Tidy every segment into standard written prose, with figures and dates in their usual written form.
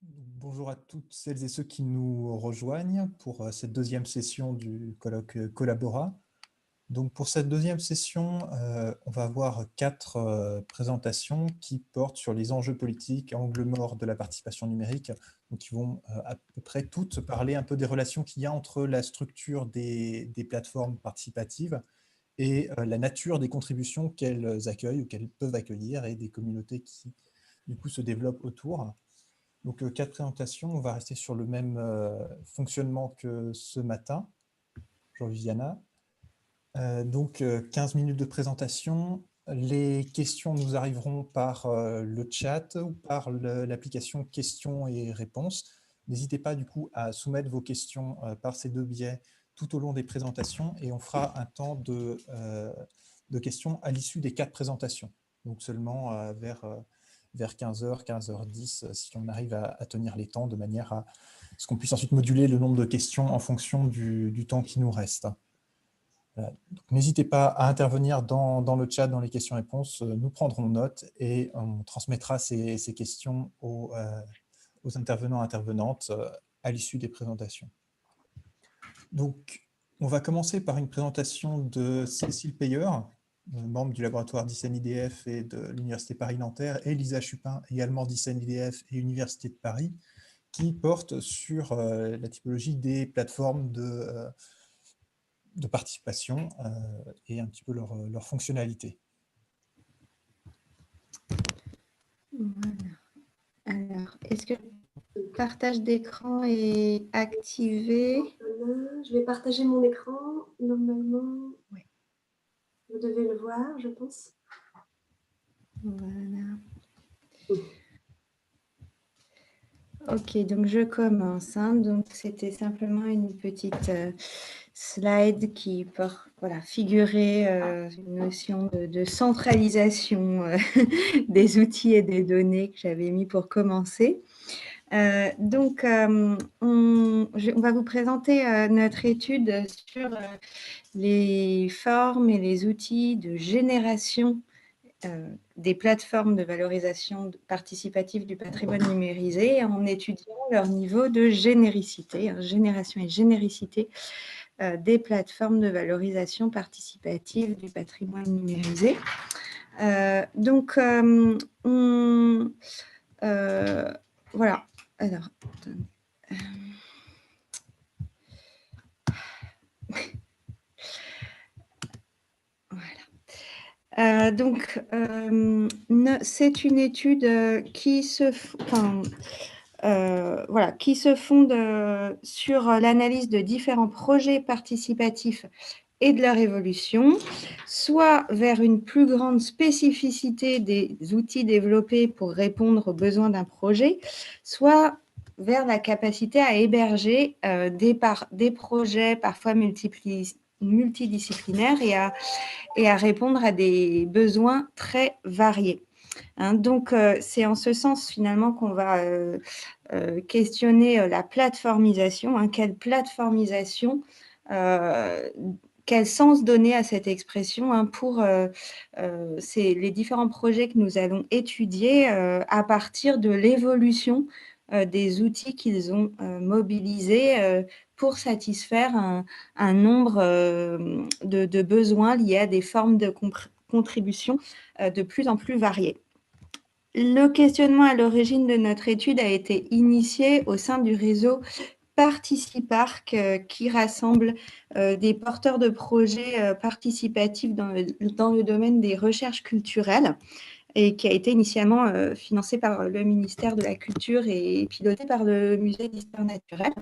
Bonjour à toutes celles et ceux qui nous rejoignent pour cette deuxième session du colloque Collabora. Donc pour cette deuxième session, on va avoir 4 présentations qui portent sur les enjeux politiques, angle mort de la participation numérique, donc qui vont à peu près toutes parler un peu des relations qu'il y a entre la structure des plateformes participatives et la nature des contributions qu'elles accueillent ou qu'elles peuvent accueillir et des communautés qui du coup se développent autour. Donc, 4 présentations, on va rester sur le même fonctionnement que ce matin. Bonjour Viviana. Donc, 15 minutes de présentation. Les questions nous arriveront par le chat ou par l'application questions et réponses. N'hésitez pas du coup à soumettre vos questions par ces deux biais tout au long des présentations et on fera un temps de questions à l'issue des 4 présentations. Donc seulement vers 15h, 15h10, si on arrive à tenir les temps de manière à ce qu'on puisse ensuite moduler le nombre de questions en fonction du temps qui nous reste. N'hésitez pas à intervenir dans le chat, dans les questions-réponses. Nous prendrons note et on transmettra ces questions aux intervenants et intervenantes à l'issue des présentations. Donc, on va commencer par une présentation de Cécile Peyer, membre du laboratoire d'ICEN-IDF et de l'Université Paris-Nanterre, et Lisa Chupin, également d'ICEN-IDF et Université de Paris, qui porte sur la typologie des plateformes de participation et un petit peu leur fonctionnalité. Voilà. Alors, est-ce que le partage d'écran est activé? Je vais partager mon écran. Normalement, oui. Vous devez le voir, je pense. Voilà. Ok, donc je commence. Donc, c'était simplement une petite slide qui figurait une notion de centralisation des outils et des données que j'avais mis pour commencer. Donc, on va vous présenter notre étude sur les formes et les outils de génération des plateformes de valorisation participative du patrimoine numérisé en étudiant leur niveau de généricité, génération et généricité des plateformes de valorisation participative du patrimoine numérisé. Donc, voilà. Alors, voilà. Donc, c'est une étude qui se fonde sur l'analyse de différents projets participatifs et de leur évolution, soit vers une plus grande spécificité des outils développés pour répondre aux besoins d'un projet, soit vers la capacité à héberger des projets parfois multidisciplinaires et à répondre à des besoins très variés. Donc, c'est en ce sens, finalement, qu'on va questionner la plateformisation. Quelle plateformisation, quel sens donner à cette expression pour les différents projets que nous allons étudier à partir de l'évolution des outils qu'ils ont mobilisés pour satisfaire un nombre de besoins liés à des formes de contribution de plus en plus variées. Le questionnement à l'origine de notre étude a été initié au sein du réseau Participarc qui rassemble des porteurs de projets participatifs dans le domaine des recherches culturelles et qui a été initialement financé par le ministère de la Culture et piloté par le Musée d'Histoire naturelle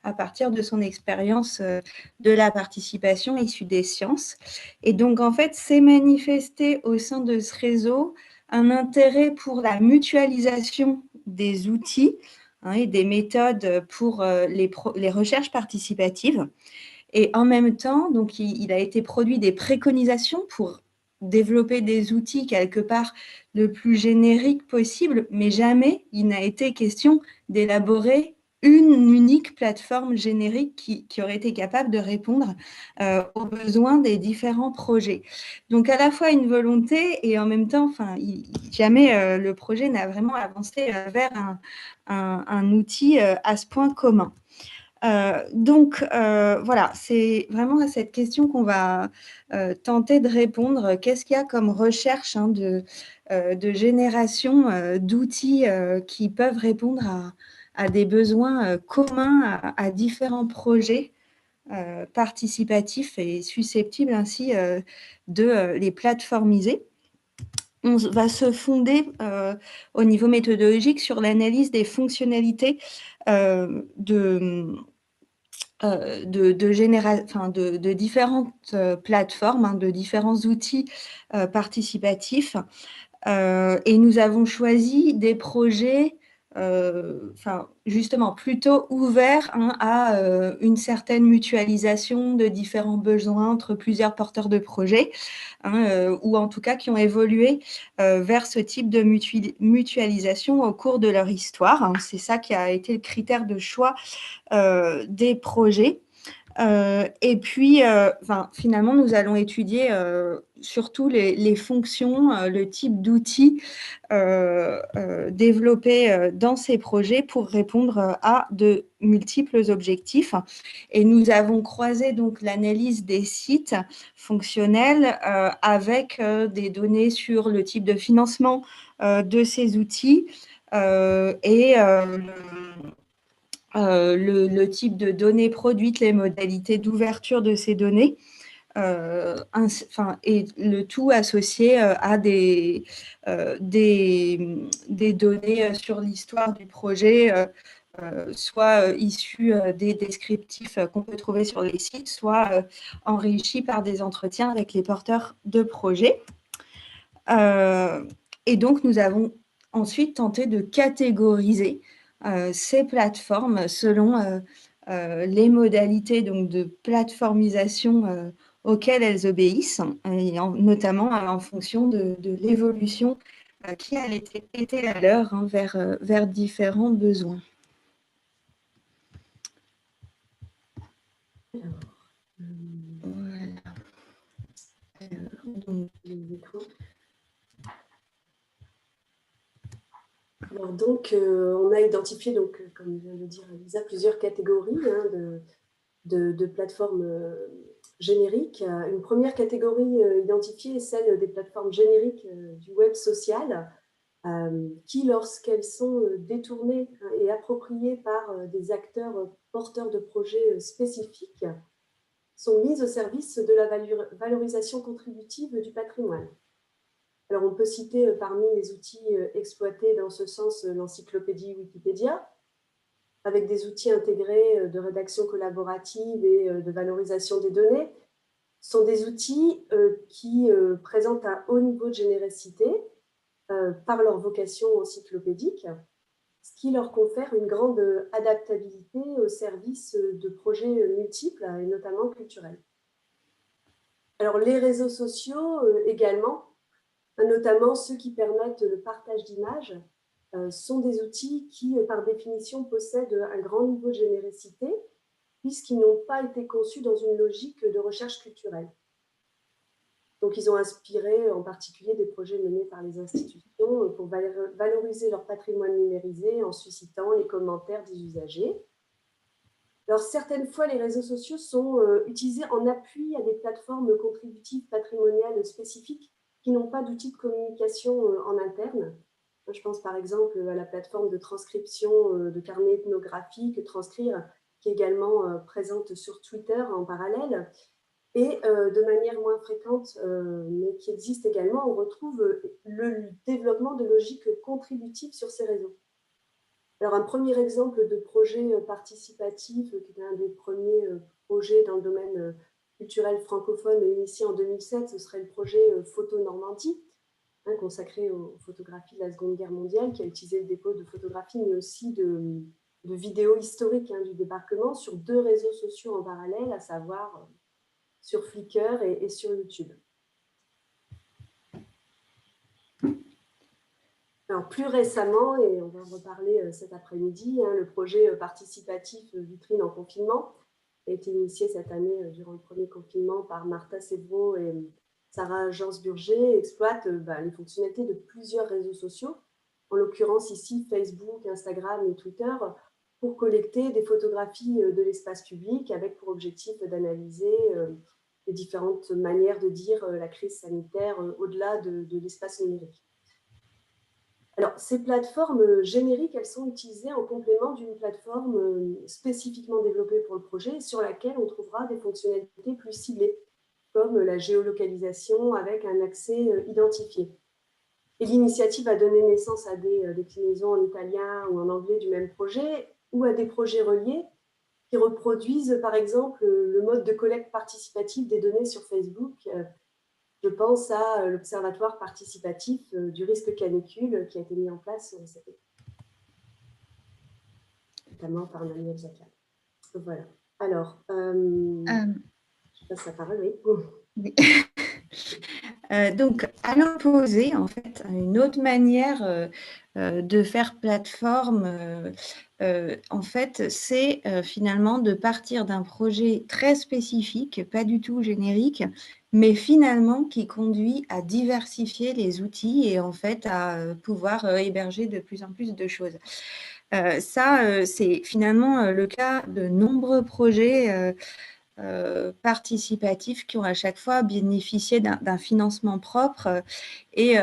à partir de son expérience de la participation issue des sciences. Et donc, en fait, s'est manifesté au sein de ce réseau un intérêt pour la mutualisation des outils et des méthodes pour les recherches participatives. Et en même temps, donc, il a été produit des préconisations pour développer des outils quelque part le plus générique possible, mais jamais il n'a été question d'élaborer une unique plateforme générique qui aurait été capable de répondre aux besoins des différents projets. Donc, à la fois une volonté et en même temps, jamais le projet n'a vraiment avancé vers un outil à ce point commun. Voilà, c'est vraiment à cette question qu'on va tenter de répondre. Qu'est-ce qu'il y a comme recherche de génération d'outils qui peuvent répondre à des besoins communs à différents projets participatifs et susceptibles ainsi de les plateformiser. On va se fonder au niveau méthodologique sur l'analyse des fonctionnalités de différentes plateformes, de différents outils participatifs. Et nous avons choisi des projets justement plutôt ouverts à une certaine mutualisation de différents besoins entre plusieurs porteurs de projets, ou en tout cas qui ont évolué vers ce type de mutualisation au cours de leur histoire. C'est ça qui a été le critère de choix des projets. Et puis, finalement, nous allons étudier surtout les fonctions, le type d'outils développés dans ces projets pour répondre à de multiples objectifs. Et nous avons croisé donc l'analyse des sites fonctionnels avec des données sur le type de financement de ces outils et le type de données produites, les modalités d'ouverture de ces données, et le tout associé à des données sur l'histoire du projet, soit issues des descriptifs qu'on peut trouver sur les sites, soit enrichis par des entretiens avec les porteurs de projets. Et donc, nous avons ensuite tenté de catégoriser ces plateformes selon les modalités donc, de plateformisation auxquelles elles obéissent, et notamment en fonction de l'évolution qui a été la leur vers différents besoins. Voilà. Alors donc, on a identifié, donc, comme vient de le dire Lisa, plusieurs catégories de plateformes génériques. Une première catégorie identifiée est celle des plateformes génériques du web social, qui, lorsqu'elles sont détournées et appropriées par des acteurs porteurs de projets spécifiques, sont mises au service de la valorisation contributive du patrimoine. Alors, on peut citer parmi les outils exploités dans ce sens l'encyclopédie Wikipédia, avec des outils intégrés de rédaction collaborative et de valorisation des données. Ce sont des outils qui présentent un haut niveau de générosité par leur vocation encyclopédique, ce qui leur confère une grande adaptabilité au service de projets multiples et notamment culturels. Alors, les réseaux sociaux également, notamment ceux qui permettent le partage d'images, sont des outils qui, par définition, possèdent un grand niveau de générosité, puisqu'ils n'ont pas été conçus dans une logique de recherche culturelle. Donc, ils ont inspiré en particulier des projets menés par les institutions pour valoriser leur patrimoine numérisé en suscitant les commentaires des usagers. Alors, certaines fois, les réseaux sociaux sont utilisés en appui à des plateformes contributives patrimoniales spécifiques qui n'ont pas d'outils de communication en interne. Je pense par exemple à la plateforme de transcription de carnet ethnographique, Transcrire, qui est également présente sur Twitter en parallèle. Et de manière moins fréquente, mais qui existe également, on retrouve le développement de logiques contributives sur ces réseaux. Alors, un premier exemple de projet participatif, qui est un des premiers projets dans le domaine culturel francophone initié en 2007, ce serait le projet Photo Normandie, consacré aux photographies de la Seconde Guerre mondiale, qui a utilisé le dépôt de photographies, mais aussi de vidéos historiques du débarquement sur 2 réseaux sociaux en parallèle, à savoir sur Flickr et sur YouTube. Alors, plus récemment, et on va en reparler cet après-midi, le projet participatif Vitrine en confinement a été initié cette année durant le premier confinement par Martha Sévraud et Sarah Gensburger, exploite les fonctionnalités de plusieurs réseaux sociaux, en l'occurrence ici Facebook, Instagram et Twitter, pour collecter des photographies de l'espace public avec pour objectif d'analyser les différentes manières de dire la crise sanitaire au-delà de l'espace numérique. Alors, ces plateformes génériques, elles sont utilisées en complément d'une plateforme spécifiquement développée pour le projet, sur laquelle on trouvera des fonctionnalités plus ciblées, comme la géolocalisation avec un accès identifié. Et l'initiative a donné naissance à des déclinaisons en italien ou en anglais du même projet, ou à des projets reliés qui reproduisent, par exemple, le mode de collecte participative des données sur Facebook. Je pense à l'Observatoire participatif du risque canicule qui a été mis en place cet été, notamment par Manuel Jacquat. Voilà. Alors, je passe la parole, oui. Oui. Donc, à l'opposé, en fait, une autre manière de faire plateforme, en fait, c'est finalement de partir d'un projet très spécifique, pas du tout générique, mais finalement qui conduit à diversifier les outils et en fait à pouvoir héberger de plus en plus de choses. C'est finalement le cas de nombreux projets participatifs qui ont à chaque fois bénéficié d'un financement propre et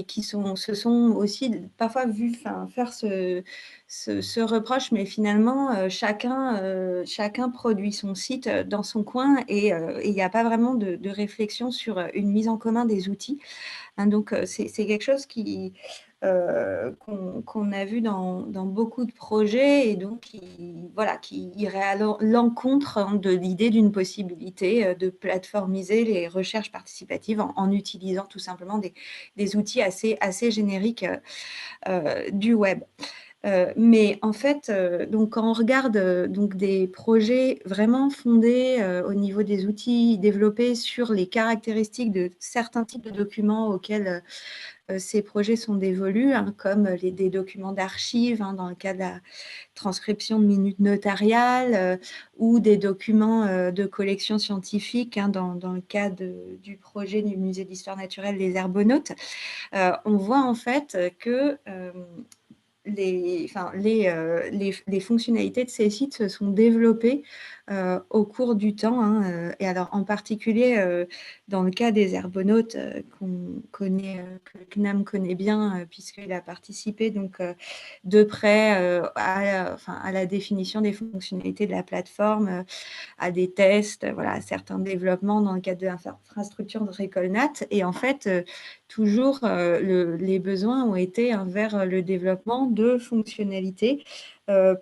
qui se sont aussi parfois vus faire ce reproche, mais finalement, chacun produit son site dans son coin et il n'y a pas vraiment de réflexion sur une mise en commun des outils. Donc, c'est quelque chose qu'on a vu dans beaucoup de projets et donc qui irait à l'encontre de l'idée d'une possibilité de plateformiser les recherches participatives en utilisant tout simplement des outils assez génériques du web. Mais en fait, donc quand on regarde donc des projets vraiment fondés au niveau des outils développés sur les caractéristiques de certains types de documents auxquels ces projets sont dévolus, comme des documents d'archives dans le cas de la transcription de minutes notariales ou des documents de collection scientifique dans le cas du projet du musée d'histoire naturelle des Herbonautes. On voit en fait que les fonctionnalités de ces sites se sont développées au cours du temps. Et alors, en particulier, dans le cas des Herbonautes, qu'on connaît, que le CNAM connaît bien, puisqu'il a participé donc, de près à la définition des fonctionnalités de la plateforme, à des tests, à certains développements dans le cadre de l'infrastructure de Récolnat. Et en fait, toujours, les besoins ont été vers le développement de fonctionnalités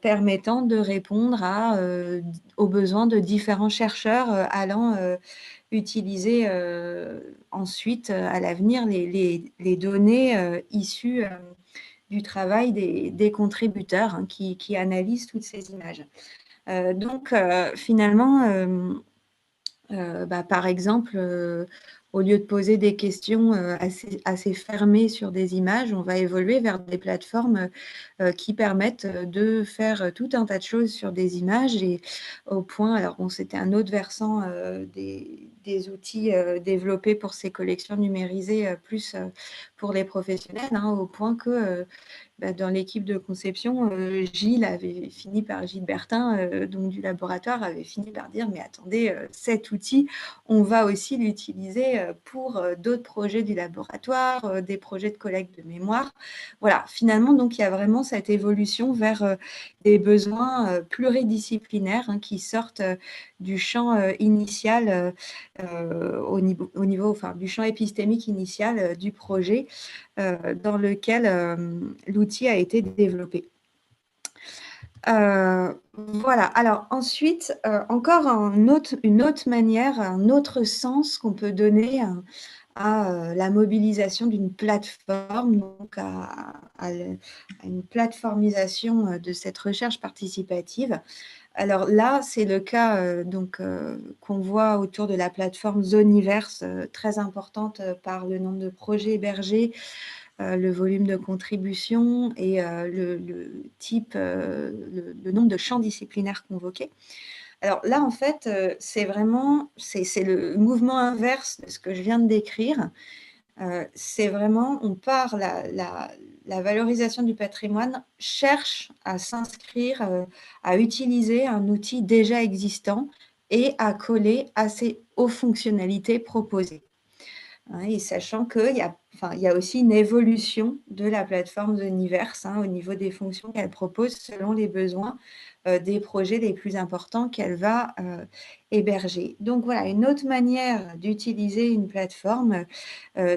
permettant de répondre aux besoins de différents chercheurs allant utiliser ensuite à l'avenir les données issues du travail des contributeurs qui analysent toutes ces images. Donc, finalement, par exemple, au lieu de poser des questions assez fermées sur des images, on va évoluer vers des plateformes qui permettent de faire tout un tas de choses sur des images et au point, alors bon, c'était un autre versant des outils développés pour ces collections numérisées, plus pour les professionnels, au point que dans l'équipe de conception, Gilles Bertin, donc du laboratoire, avait fini par dire « Mais attendez, cet outil, on va aussi l'utiliser pour d'autres projets du laboratoire, des projets de collecte de mémoire. » Voilà, finalement, donc il y a vraiment cette évolution vers des besoins pluridisciplinaires qui sortent du champ initial, au niveau du champ épistémique initial du projet dans lequel l'outil a été développé. Voilà, alors ensuite, encore une autre manière, un autre sens qu'on peut donner à la mobilisation d'une plateforme, donc à une plateformisation de cette recherche participative. Alors là, c'est le cas qu'on voit autour de la plateforme Zoneverse, très importante par le nombre de projets hébergés, le volume de contribution et le type, le nombre de champs disciplinaires convoqués. Alors là, en fait, c'est vraiment le mouvement inverse de ce que je viens de décrire. C'est vraiment, on part, la valorisation du patrimoine cherche à s'inscrire, à utiliser un outil déjà existant et à coller aux fonctionnalités proposées. Et sachant qu'il y a aussi une évolution de la plateforme Zoniverse au niveau des fonctions qu'elle propose selon les besoins des projets les plus importants qu'elle va héberger. Donc voilà, une autre manière d'utiliser une plateforme,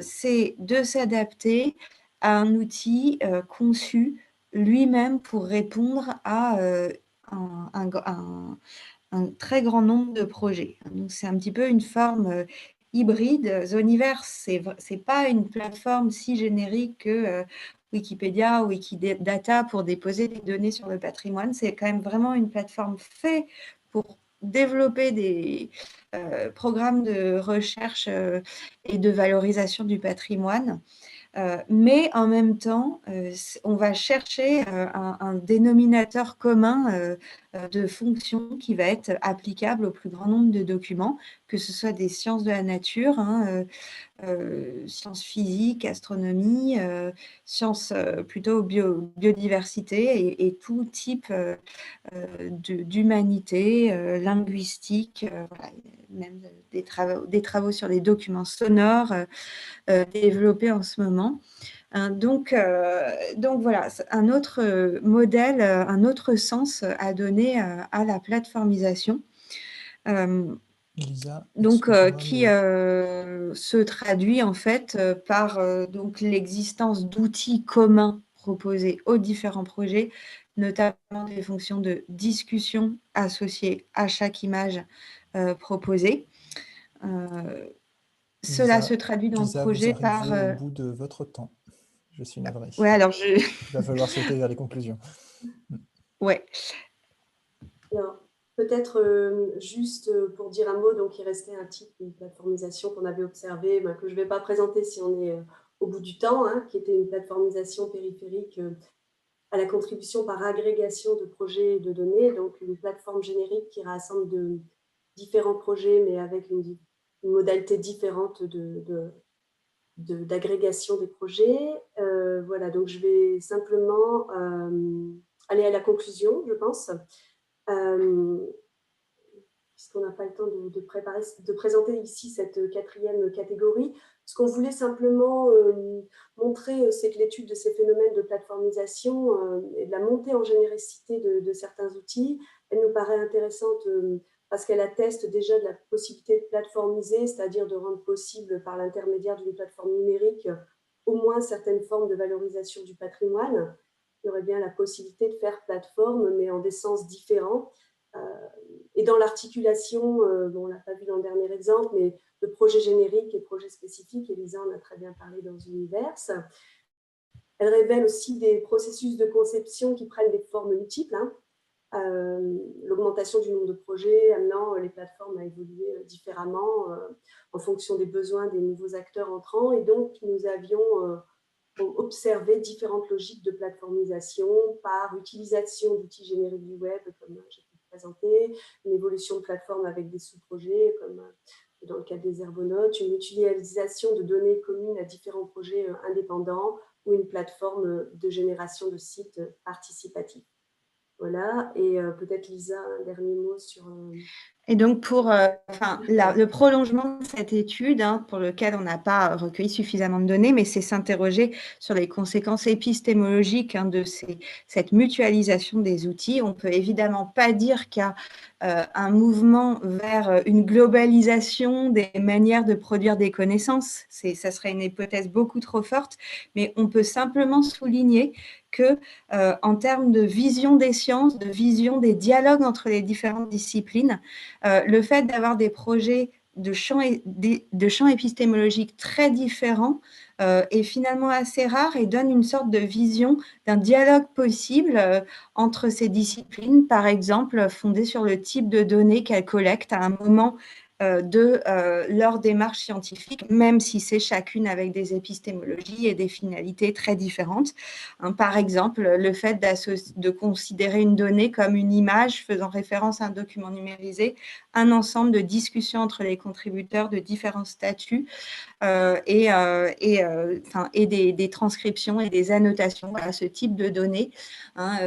c'est de s'adapter à un outil conçu lui-même pour répondre à un très grand nombre de projets. Donc, c'est un petit peu une forme hybride. Zoniverse, c'est pas une plateforme si générique que Wikipédia ou Wikidata pour déposer des données sur le patrimoine. C'est quand même vraiment une plateforme faite pour développer des programmes de recherche et de valorisation du patrimoine. Mais en même temps, on va chercher un dénominateur commun de fonctions qui va être applicable au plus grand nombre de documents, que ce soit des sciences de la nature, sciences physiques, astronomie, sciences plutôt biodiversité et tout type d'humanité, linguistique, voilà, même des travaux sur les documents sonores développés en ce moment. Donc voilà, un autre modèle, un autre sens à donner à la plateformisation. Lisa, Donc, excuse-moi, qui mais se traduit en fait par donc l'existence d'outils communs proposés aux différents projets, notamment des fonctions de discussion associées à chaque image proposée. Cela se traduit dans le Lisa, vous projet par... arrivez au bout de votre temps. Je suis navré. Ouais, alors Il va falloir sauter vers les conclusions. Ouais. Alors, peut-être juste pour dire un mot, donc il restait un type de plateformisation qu'on avait observé, que je ne vais pas présenter si on est au bout du temps, qui était une plateformisation périphérique à la contribution par agrégation de projets et de données, donc une plateforme générique qui rassemble de différents projets, mais avec une modalité différente d'agrégation des projets. Voilà, donc je vais simplement aller à la conclusion, je pense. Puisqu'on n'a pas le temps de présenter ici cette quatrième catégorie. Ce qu'on voulait simplement montrer, c'est que l'étude de ces phénomènes de plateformisation et de la montée en généricité de certains outils, elle nous paraît intéressante parce qu'elle atteste déjà de la possibilité de plateformiser, c'est-à-dire de rendre possible par l'intermédiaire d'une plateforme numérique au moins certaines formes de valorisation du patrimoine. Il y aurait bien la possibilité de faire plateforme, mais en des sens différents. Et dans l'articulation, on ne l'a pas vu dans le dernier exemple, mais de projets génériques et projets spécifiques, Elisa en a très bien parlé dans Zoniverse. Elle révèle aussi des processus de conception qui prennent des formes multiples, l'augmentation du nombre de projets amenant les plateformes à évoluer différemment en fonction des besoins des nouveaux acteurs entrants. Et donc, nous avions observé différentes logiques de plateformisation par utilisation d'outils génériques du web, comme j'ai pu présenter, une évolution de plateforme avec des sous-projets, comme dans le cas des Herbonautes, une utilisation de données communes à différents projets indépendants ou une plateforme de génération de sites participatifs. Voilà, et peut-être Lisa, un dernier mot sur... Et donc, pour le prolongement de cette étude, pour lequel on n'a pas recueilli suffisamment de données, mais c'est s'interroger sur les conséquences épistémologiques de cette mutualisation des outils. On ne peut évidemment pas dire qu'il y a un mouvement vers une globalisation des manières de produire des connaissances. Ça serait une hypothèse beaucoup trop forte, mais on peut simplement souligner que en termes de vision des sciences, de vision des dialogues entre les différentes disciplines, le fait d'avoir des projets de champs épistémologiques très différents est finalement assez rare et donne une sorte de vision d'un dialogue possible entre ces disciplines, par exemple, fondé sur le type de données qu'elles collectent à un moment de leur démarche scientifique, même si c'est chacune avec des épistémologies et des finalités très différentes. Hein, par exemple, le fait de considérer une donnée comme une image faisant référence à un document numérisé, un ensemble de discussions entre les contributeurs de différents statuts et des transcriptions et des annotations à ce type de données, hein,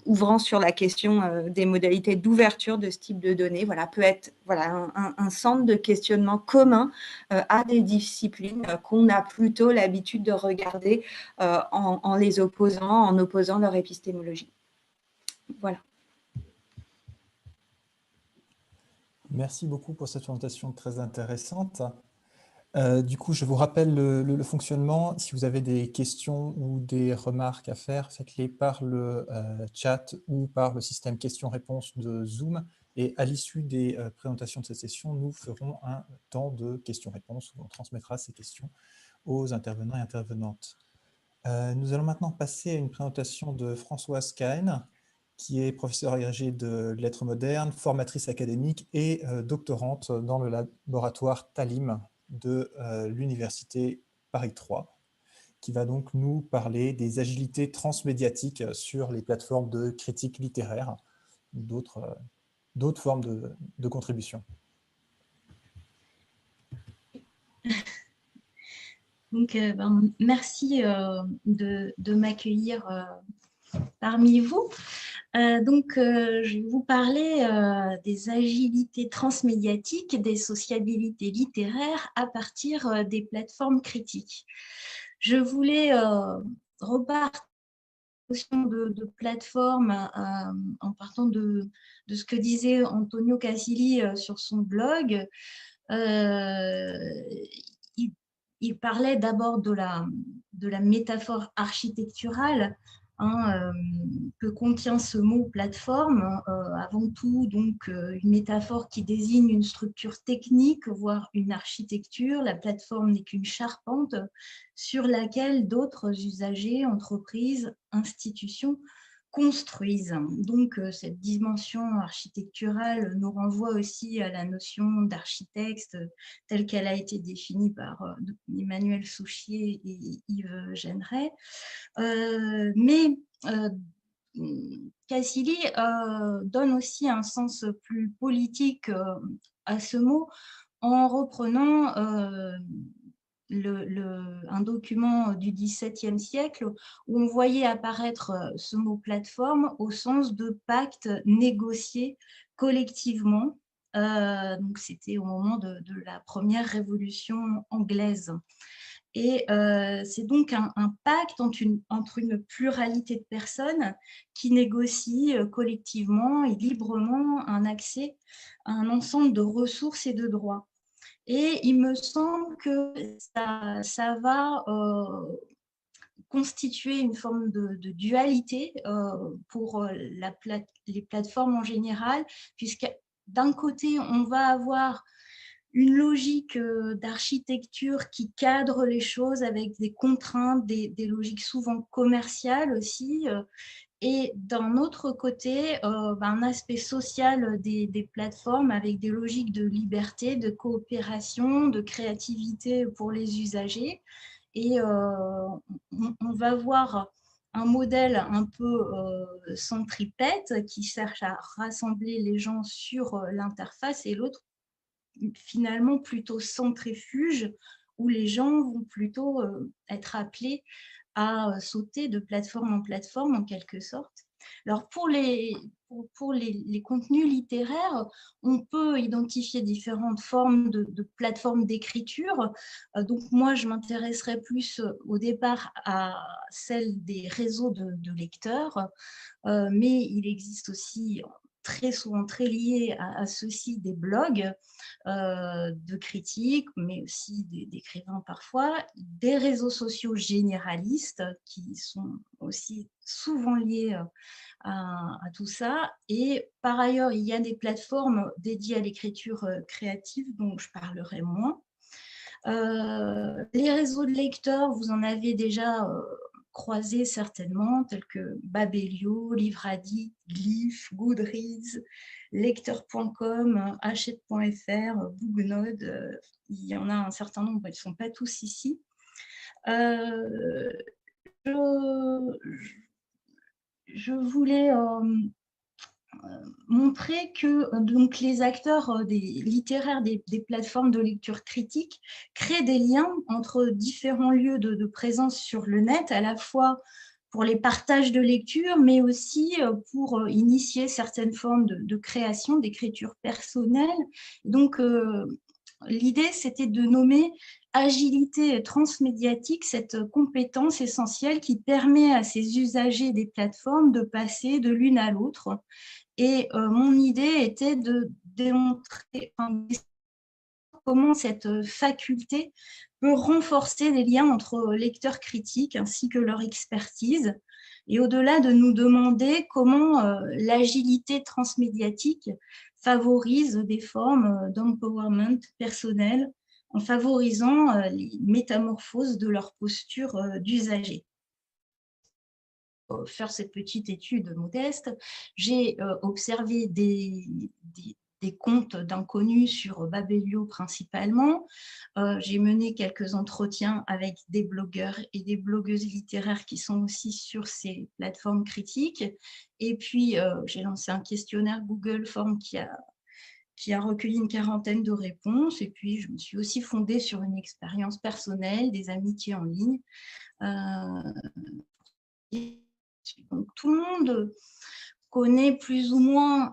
ouvrant sur la question des modalités d'ouverture de ce type de données, voilà, peut être voilà, un centre de questionnement commun à des disciplines qu'on a plutôt l'habitude de regarder en les opposant, en opposant leur épistémologie. Voilà. Merci beaucoup pour cette présentation très intéressante. Du coup, je vous rappelle le fonctionnement. Si vous avez des questions ou des remarques à faire, faites-les par le chat ou par le système questions-réponses de Zoom. Et à l'issue des présentations de cette session, nous ferons un temps de questions-réponses où on transmettra ces questions aux intervenants et intervenantes. Nous allons maintenant passer à une présentation de Françoise Cahen, qui est professeure agrégée de lettres modernes, formatrice académique et doctorante dans le laboratoire TALIM de l'Université Paris 3, qui va donc nous parler des agilités transmédiatiques sur les plateformes de critique littéraire, d'autres formes de contribution. Donc, merci de m'accueillir parmi vous. Je vais vous parler des agilités transmédiatiques, des sociabilités littéraires à partir des plateformes critiques. Je voulais repartir de plateforme en partant de ce que disait Antonio Casilli sur son blog. Il parlait d'abord de la métaphore architecturale que contient ce mot plateforme. Avant tout, donc, une métaphore qui désigne une structure technique, voire une architecture. La plateforme n'est qu'une charpente sur laquelle d'autres usagers, entreprises, institutions construisent. Donc, cette dimension architecturale nous renvoie aussi à la notion d'architecte telle qu'elle a été définie par Emmanuel Souchier et Yves Generet. Mais Casilli donne aussi un sens plus politique à ce mot en reprenant un document du XVIIe siècle où on voyait apparaître ce mot plateforme au sens de pacte négocié collectivement. Donc c'était au moment de la première révolution anglaise. Et c'est donc un pacte entre une pluralité de personnes qui négocient collectivement et librement un accès à un ensemble de ressources et de droits. Et il me semble que ça va constituer une forme de dualité pour les plateformes en général, puisque d'un côté, on va avoir une logique d'architecture qui cadre les choses avec des contraintes, des logiques souvent commerciales aussi, et d'un autre côté, un aspect social des plateformes avec des logiques de liberté, de coopération, de créativité pour les usagers. Et on va voir un modèle un peu centripète qui cherche à rassembler les gens sur l'interface, et l'autre finalement plutôt centrifuge où les gens vont plutôt être appelés à sauter de plateforme en plateforme en quelque sorte. Alors pour les contenus littéraires, on peut identifier différentes formes de plateformes d'écriture. Donc moi, je m'intéresserai plus au départ à celle des réseaux de lecteurs, mais il existe aussi très souvent très liés à ceux-ci des blogs de critiques, mais aussi d'écrivains parfois, des réseaux sociaux généralistes qui sont aussi souvent liés à tout ça. Et par ailleurs, il y a des plateformes dédiées à l'écriture créative dont je parlerai moins. Les réseaux de lecteurs, vous en avez déjà croisé certainement, tels que Babelio, Livre Addict, Glyph, Goodreads, Lecteur.com, Hachette.fr, Boognode, il y en a un certain nombre, ils ne sont pas tous ici. Je voulais montrer que donc, les acteurs littéraires des plateformes de lecture critique créent des liens entre différents lieux de présence sur le net, à la fois pour les partages de lecture, mais aussi pour initier certaines formes de création, d'écriture personnelle. Donc, l'idée, c'était de nommer agilité transmédiatique, cette compétence essentielle qui permet à ces usagers des plateformes de passer de l'une à l'autre. Et mon idée était de démontrer comment cette faculté peut renforcer les liens entre lecteurs critiques ainsi que leur expertise. Et au-delà de nous demander comment l'agilité transmédiatique favorise des formes d'empowerment personnel en favorisant les métamorphoses de leur posture d'usager. Pour faire cette petite étude modeste, j'ai observé des comptes d'inconnus sur Babelio principalement. J'ai mené quelques entretiens avec des blogueurs et des blogueuses littéraires qui sont aussi sur ces plateformes critiques. Et puis, j'ai lancé un questionnaire Google Forms qui a recueilli une quarantaine de réponses. Et puis, je me suis aussi fondée sur une expérience personnelle, des amitiés en ligne. Donc, tout le monde connaît plus ou moins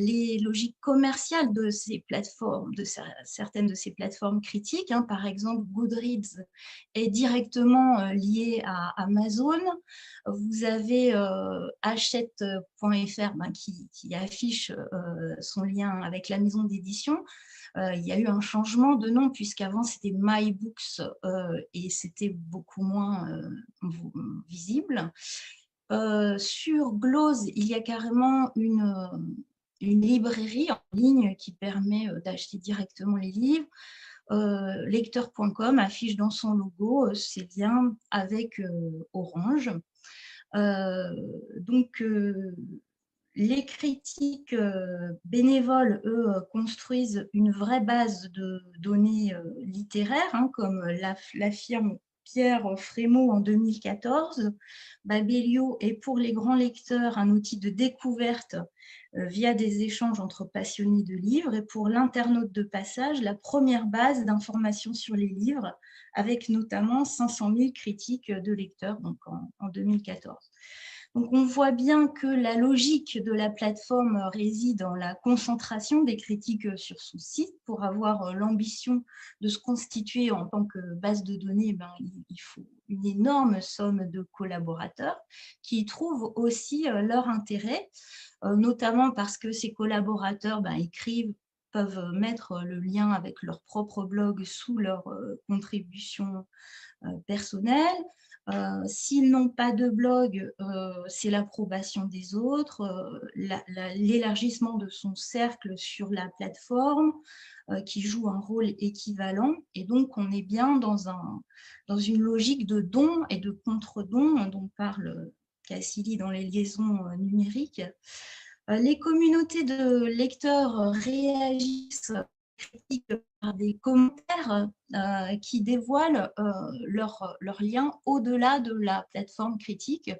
les logiques commerciales de ces plateformes, de certaines de ces plateformes critiques. Hein. Par exemple, Goodreads est directement lié à Amazon. Vous avez Hachette.fr qui affiche son lien avec la maison d'édition. Il y a eu un changement de nom puisqu'avant c'était MyBooks et c'était beaucoup moins visible. Sur Glose, il y a carrément une librairie en ligne qui permet d'acheter directement les livres. Lecteur.com affiche dans son logo ses liens avec Orange. Donc, les critiques bénévoles, eux, construisent une vraie base de données littéraires, hein, comme l'affirme Pierre Frémaux en 2014. Babelio est pour les grands lecteurs un outil de découverte via des échanges entre passionnés de livres, et pour l'internaute de passage, la première base d'information sur les livres, avec notamment 500 000 critiques de lecteurs donc en 2014. Donc, on voit bien que la logique de la plateforme réside dans la concentration des critiques sur son site. Pour avoir l'ambition de se constituer en tant que base de données, il faut une énorme somme de collaborateurs qui y trouvent aussi leur intérêt, notamment parce que ces collaborateurs écrivent, peuvent mettre le lien avec leur propre blog sous leur contribution personnelle. S'ils n'ont pas de blog, c'est l'approbation des autres, l'élargissement de son cercle sur la plateforme qui joue un rôle équivalent. Et donc, on est bien dans une logique de don et de contre-don dont parle Cassili dans les liaisons numériques. Les communautés de lecteurs réagissent par des commentaires qui dévoilent leur lien au-delà de la plateforme critique.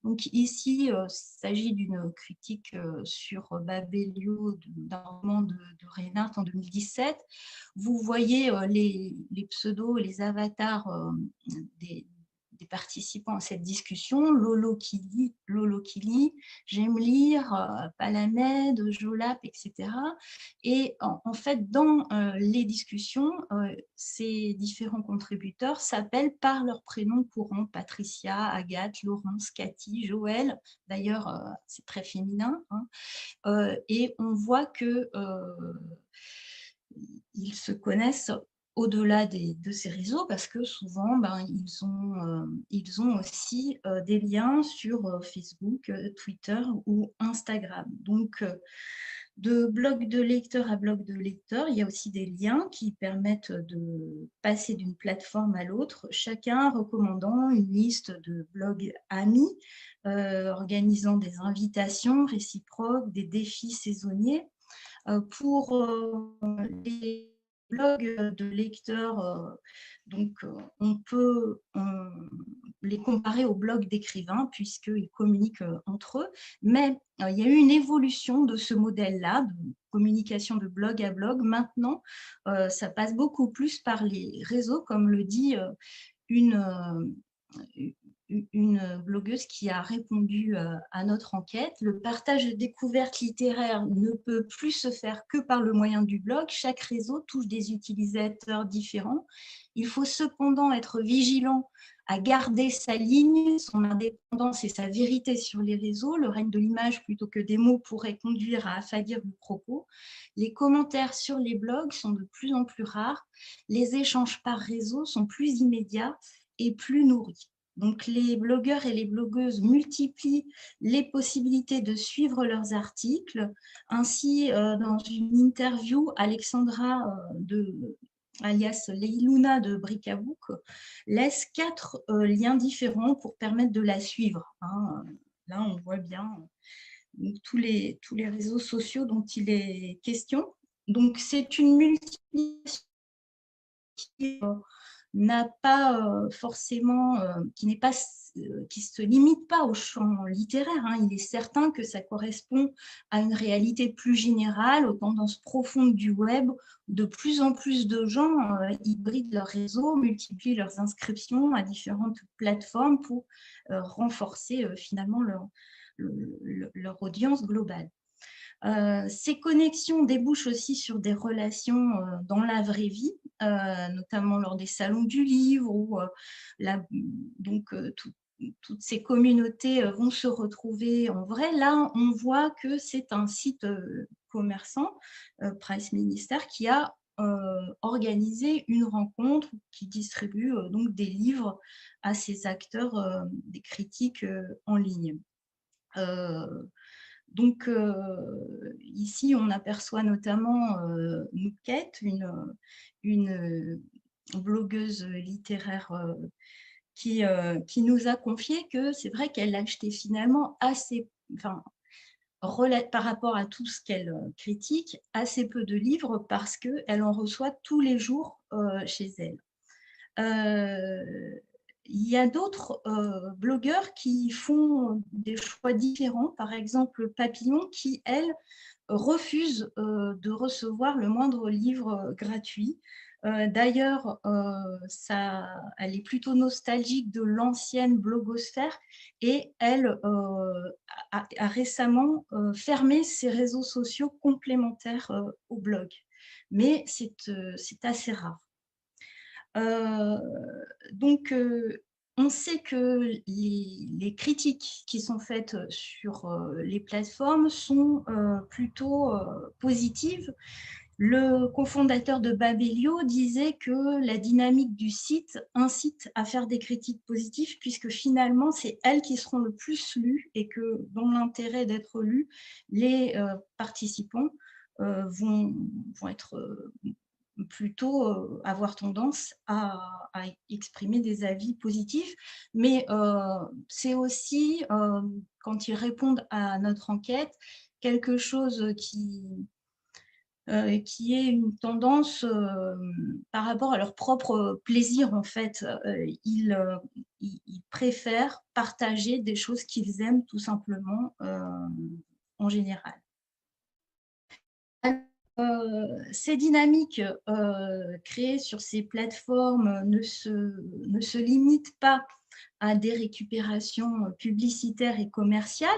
Donc ici, il s'agit d'une critique sur Babelio d'un roman de Reinhardt en 2017. Vous voyez les pseudos, les avatars des participants à cette discussion, Lolo qui lit, J'aime lire, Palamède, Jolap, etc. Et en fait, dans les discussions, ces différents contributeurs s'appellent par leur prénom courant, Patricia, Agathe, Laurence, Cathy, Joël. D'ailleurs, c'est très féminin. Hein. Et on voit que ils se connaissent au-delà de ces réseaux, parce que souvent, ils ont aussi des liens sur Facebook, Twitter ou Instagram. Donc, De blog de lecteur à blog de lecteur, il y a aussi des liens qui permettent de passer d'une plateforme à l'autre, chacun recommandant une liste de blogs amis, organisant des invitations réciproques, des défis saisonniers. Pour les blogs de lecteurs, donc on peut les comparer aux blogs d'écrivains puisqu'ils communiquent entre eux, mais il y a eu une évolution de ce modèle-là, de communication de blog à blog. Maintenant, ça passe beaucoup plus par les réseaux, comme le dit une blogueuse qui a répondu à notre enquête. Le partage de découvertes littéraires ne peut plus se faire que par le moyen du blog. Chaque réseau touche des utilisateurs différents. Il faut cependant être vigilant à garder sa ligne, son indépendance et sa vérité sur les réseaux. Le règne de l'image plutôt que des mots pourrait conduire à affadir le propos. Les commentaires sur les blogs sont de plus en plus rares. Les échanges par réseau sont plus immédiats et plus nourris. Donc, les blogueurs et les blogueuses multiplient les possibilités de suivre leurs articles. Ainsi, dans une interview, Alexandra alias Leiluna de Bricabook laisse 4 liens différents pour permettre de la suivre. Là, on voit bien tous les réseaux sociaux dont il est question. Donc, c'est une multiplication qui n'a pas forcément, qui se limite pas au champ littéraire. Il est certain que ça correspond à une réalité plus générale, aux tendances profondes du web. De plus en plus de gens hybrident leurs réseaux, multiplient leurs inscriptions à différentes plateformes pour renforcer finalement leur audience globale. Ces connexions débouchent aussi sur des relations dans la vraie vie, notamment lors des salons du livre, où toutes ces communautés vont se retrouver en vrai. Là, on voit que c'est un site commerçant, Price Minister, qui a organisé une rencontre qui distribue donc des livres à ses acteurs, des critiques en ligne. Donc, ici, on aperçoit notamment Nouquette, une blogueuse littéraire qui nous a confié que c'est vrai qu'elle achetait finalement assez, par rapport à tout ce qu'elle critique, assez peu de livres parce qu'elle en reçoit tous les jours chez elle. Il y a d'autres blogueurs qui font des choix différents. Par exemple, Papillon, qui, elle, refuse de recevoir le moindre livre gratuit. D'ailleurs, elle est plutôt nostalgique de l'ancienne blogosphère et elle a récemment fermé ses réseaux sociaux complémentaires au blog. Mais c'est assez rare. Donc, on sait que les critiques qui sont faites sur les plateformes sont plutôt positives. Le cofondateur de Babelio disait que la dynamique du site incite à faire des critiques positives puisque finalement, c'est elles qui seront le plus lues et que dans l'intérêt d'être lues, les participants vont être plutôt avoir tendance à exprimer des avis positifs. Mais c'est aussi, quand ils répondent à notre enquête, quelque chose qui est une tendance par rapport à leur propre plaisir, en fait. Ils préfèrent partager des choses qu'ils aiment tout simplement en général. Ces dynamiques créées sur ces plateformes ne se limitent pas à des récupérations publicitaires et commerciales.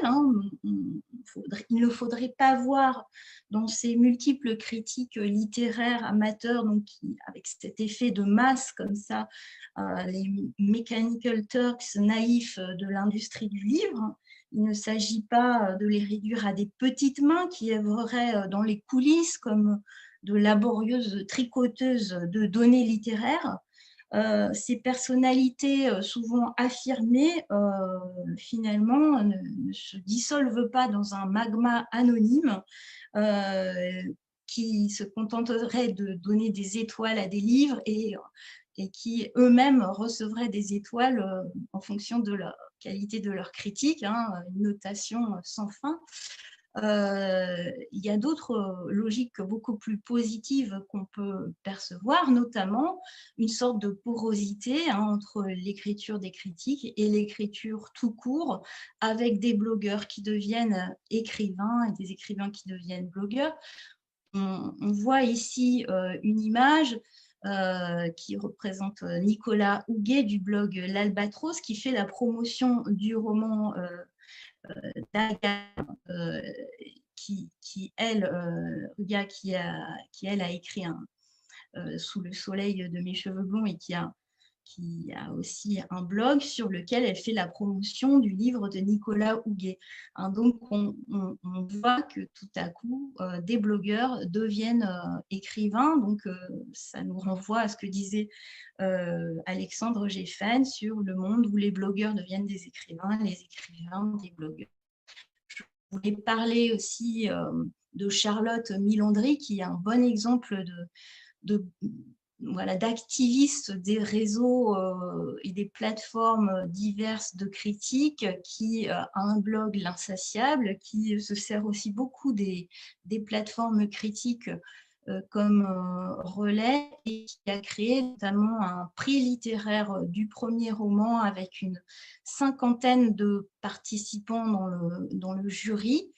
Il ne faudrait pas voir dans ces multiples critiques littéraires amateurs, donc avec cet effet de masse comme ça, les Mechanical Turks naïfs de l'industrie du livre. Il ne s'agit pas de les réduire à des petites mains qui œuvreraient dans les coulisses comme de laborieuses tricoteuses de données littéraires. ces personnalités souvent affirmées, finalement, ne se dissolvent pas dans un magma anonyme qui se contenterait de donner des étoiles à des livres et qui eux-mêmes recevraient des étoiles en fonction de la qualité de leur critique, hein, une notation sans fin. Il y a d'autres logiques beaucoup plus positives qu'on peut percevoir, notamment une sorte de porosité, hein, entre l'écriture des critiques et l'écriture tout court, avec des blogueurs qui deviennent écrivains et des écrivains qui deviennent blogueurs. On voit ici une image qui représente Nicolas Houguet du blog L'Albatros, qui fait la promotion du roman d'Agathe, elle a écrit Sous le soleil de mes cheveux blonds et qui a aussi un blog sur lequel elle fait la promotion du livre de Nicolas Houguet. Hein, donc, on voit que tout à coup, des blogueurs deviennent écrivains. Donc, ça nous renvoie à ce que disait Alexandre Geffen sur le monde où les blogueurs deviennent des écrivains, les écrivains des blogueurs. Je voulais parler aussi de Charlotte Milandry, qui est un bon exemple d'activistes des réseaux et des plateformes diverses de critiques, qui a un blog L'Insatiable, qui se sert aussi beaucoup des plateformes critiques comme relais, et qui a créé notamment un prix littéraire du premier roman avec une 50aine de participants dans le jury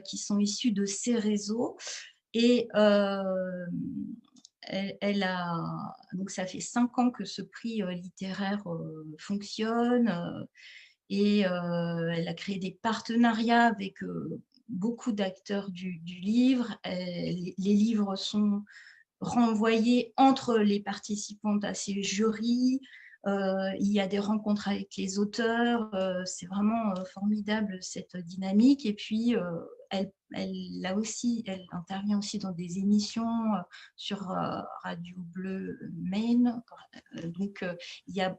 qui sont issus de ces réseaux. Et donc ça fait 5 ans que ce prix littéraire fonctionne et elle a créé des partenariats avec beaucoup d'acteurs du livre. Les livres sont renvoyés entre les participantes à ces jurys. Il y a des rencontres avec les auteurs. C'est vraiment formidable cette dynamique. Et puis, elle intervient aussi dans des émissions sur Radio Bleu Maine. Donc, il y a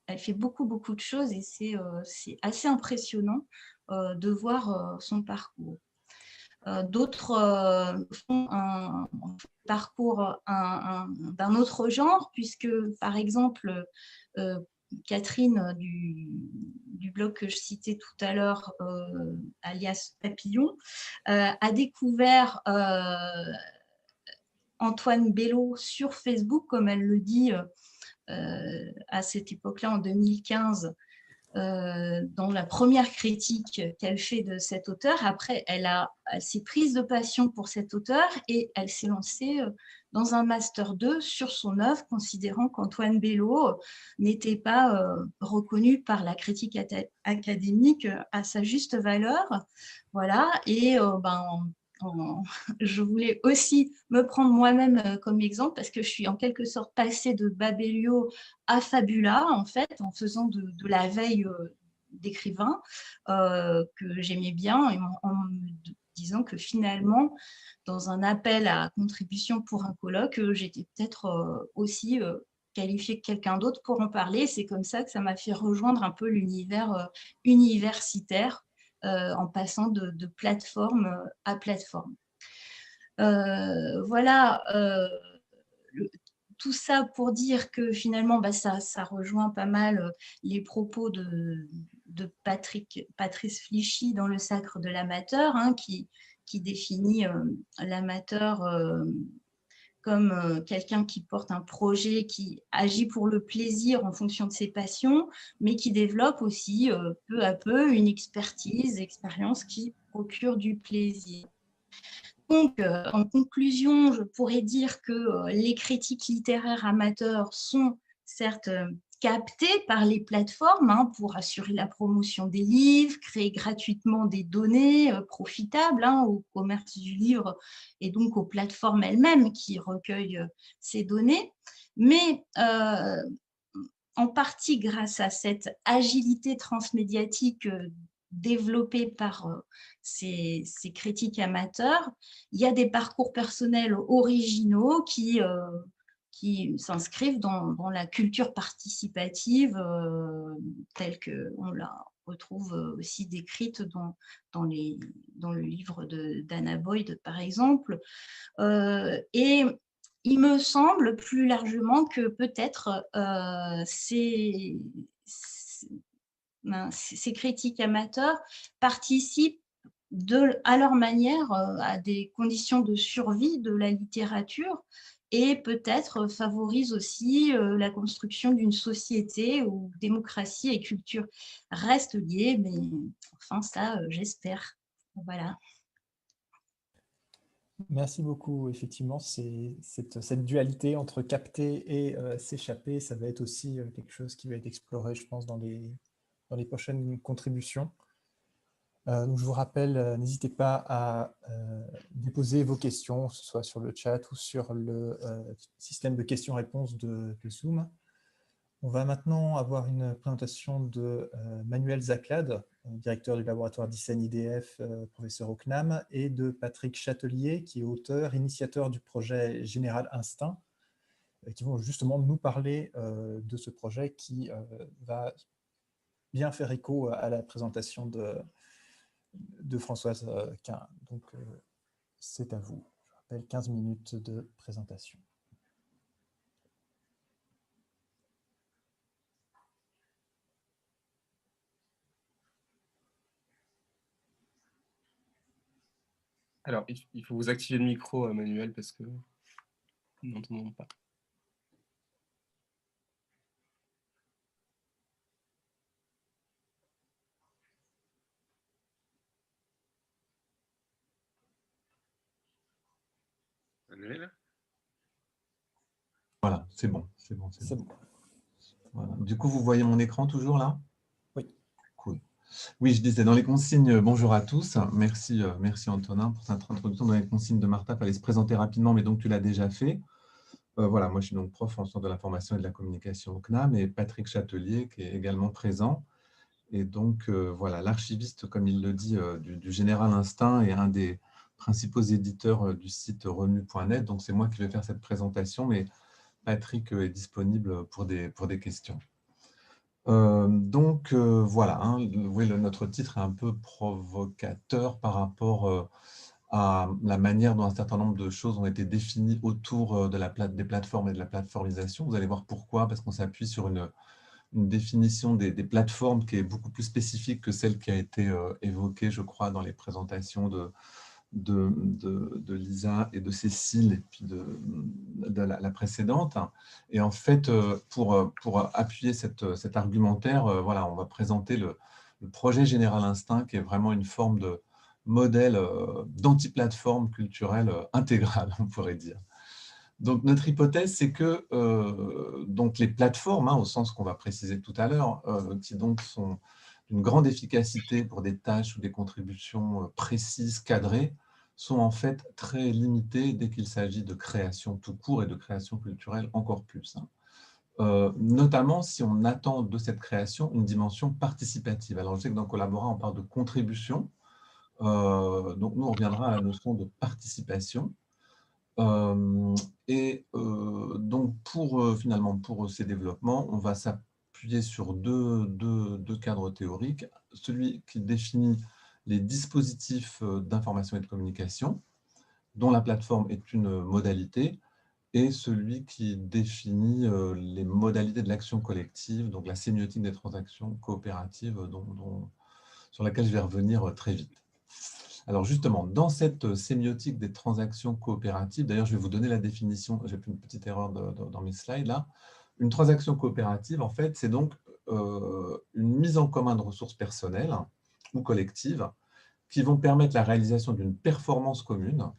elle fait beaucoup de choses et c'est assez impressionnant de voir son parcours. D'autres font un parcours d'un autre genre, puisque, par exemple, Catherine du blog que je citais tout à l'heure, alias Papillon, a découvert Antoine Bello sur Facebook, comme elle le dit à cette époque-là, en 2015, dans la première critique qu'elle fait de cet auteur. Après, elle s'est prise de passion pour cet auteur et elle s'est lancée dans un Master 2 sur son œuvre, considérant qu'Antoine Bello n'était pas reconnu par la critique académique à sa juste valeur. Voilà, et je voulais aussi me prendre moi-même comme exemple, parce que je suis en quelque sorte passée de Babelio à Fabula, en fait, en faisant de la veille d'écrivain que j'aimais bien, et en me disant que finalement, dans un appel à contribution pour un colloque, j'étais peut-être aussi qualifiée que quelqu'un d'autre pour en parler. C'est comme ça que ça m'a fait rejoindre un peu l'univers universitaire, en passant de plateforme à plateforme. Voilà, tout ça pour dire que finalement, ça rejoint pas mal les propos de Patrice Flichy dans Le Sacre de l'amateur, hein, qui définit l'amateur comme quelqu'un qui porte un projet, qui agit pour le plaisir en fonction de ses passions, mais qui développe aussi peu à peu une expérience qui procure du plaisir. Donc, en conclusion, je pourrais dire que les critiques littéraires amateurs sont certes captées par les plateformes, hein, pour assurer la promotion des livres, créer gratuitement des données profitables, hein, au commerce du livre et donc aux plateformes elles-mêmes qui recueillent ces données. Mais en partie grâce à cette agilité transmédiatique développée par ces critiques amateurs, il y a des parcours personnels originaux qui qui s'inscrivent dans la culture participative telle qu'on la retrouve aussi décrite dans le livre d'Anna Boyd, par exemple. Et il me semble plus largement que peut-être ces critiques amateurs participent à leur manière à des conditions de survie de la littérature et peut-être favorisent aussi la construction d'une société où démocratie et culture restent liées, mais enfin ça, j'espère. Voilà. Merci beaucoup. Effectivement, cette dualité entre capter et s'échapper, ça va être aussi quelque chose qui va être exploré, je pense, dans les prochaines contributions. Donc je vous rappelle, n'hésitez pas à déposer vos questions, que ce soit sur le chat ou sur le système de questions-réponses de Zoom. On va maintenant avoir une présentation de Manuel Zaclade, directeur du laboratoire d'ICEN-IDF, professeur au CNAM, et de Patrick Chatelier, qui est auteur, initiateur du projet Général Instinct, qui vont justement nous parler de ce projet qui va bien faire écho à la présentation de Françoise Quin. Donc, c'est à vous. Je rappelle 15 minutes de présentation. Alors, il faut vous activer le micro, Manuel, parce que nous n'entendons pas. Manuel ? Voilà, c'est bon. C'est bon. Voilà. Du coup, vous voyez mon écran toujours là? Oui. Cool. Oui, je disais dans les consignes, bonjour à tous. Merci Antonin pour cette introduction. Dans les consignes de Martha, il fallait se présenter rapidement, mais donc tu l'as déjà fait. Voilà, moi je suis donc prof en sciences de l'information et de la communication au CNAM, et Patrick Chatelier qui est également présent. Et donc voilà, l'archiviste, comme il le dit, du Général Instinct est un des principaux éditeurs du site remue.net. Donc c'est moi qui vais faire cette présentation, mais Patrick est disponible pour des questions. Donc voilà, hein, oui, notre titre est un peu provocateur par rapport à la manière dont un certain nombre de choses ont été définies autour des plateformes et de la plateformisation. Vous allez voir pourquoi, parce qu'on s'appuie sur une définition des plateformes qui est beaucoup plus spécifique que celle qui a été évoquée, je crois, dans les présentations de Lisa et de Cécile, et puis de la précédente. Et en fait, pour appuyer cet argumentaire, voilà, on va présenter le projet Général Instinct, qui est vraiment une forme de modèle d'anti-plateforme culturelle intégrale, on pourrait dire. Donc, notre hypothèse, c'est que donc les plateformes, au sens qu'on va préciser tout à l'heure, qui donc sont d'une grande efficacité pour des tâches ou des contributions précises, cadrées, sont en fait très limitées dès qu'il s'agit de création tout court et de création culturelle encore plus. Notamment si on attend de cette création une dimension participative. Alors, je sais que dans Collabora, on parle de contribution. Donc, nous, on reviendra à la notion de participation. Donc, finalement, pour ces développements, on va s'appuyer sur deux cadres théoriques. Celui qui définit les dispositifs d'information et de communication, dont la plateforme est une modalité, et celui qui définit les modalités de l'action collective, donc la sémiotique des transactions coopératives, sur laquelle je vais revenir très vite. Alors justement, dans cette sémiotique des transactions coopératives, d'ailleurs je vais vous donner la définition, j'ai fait une petite erreur dans mes slides là, une transaction coopérative en fait c'est donc une mise en commun de ressources personnelles ou collectives qui vont permettre la réalisation d'une performance commune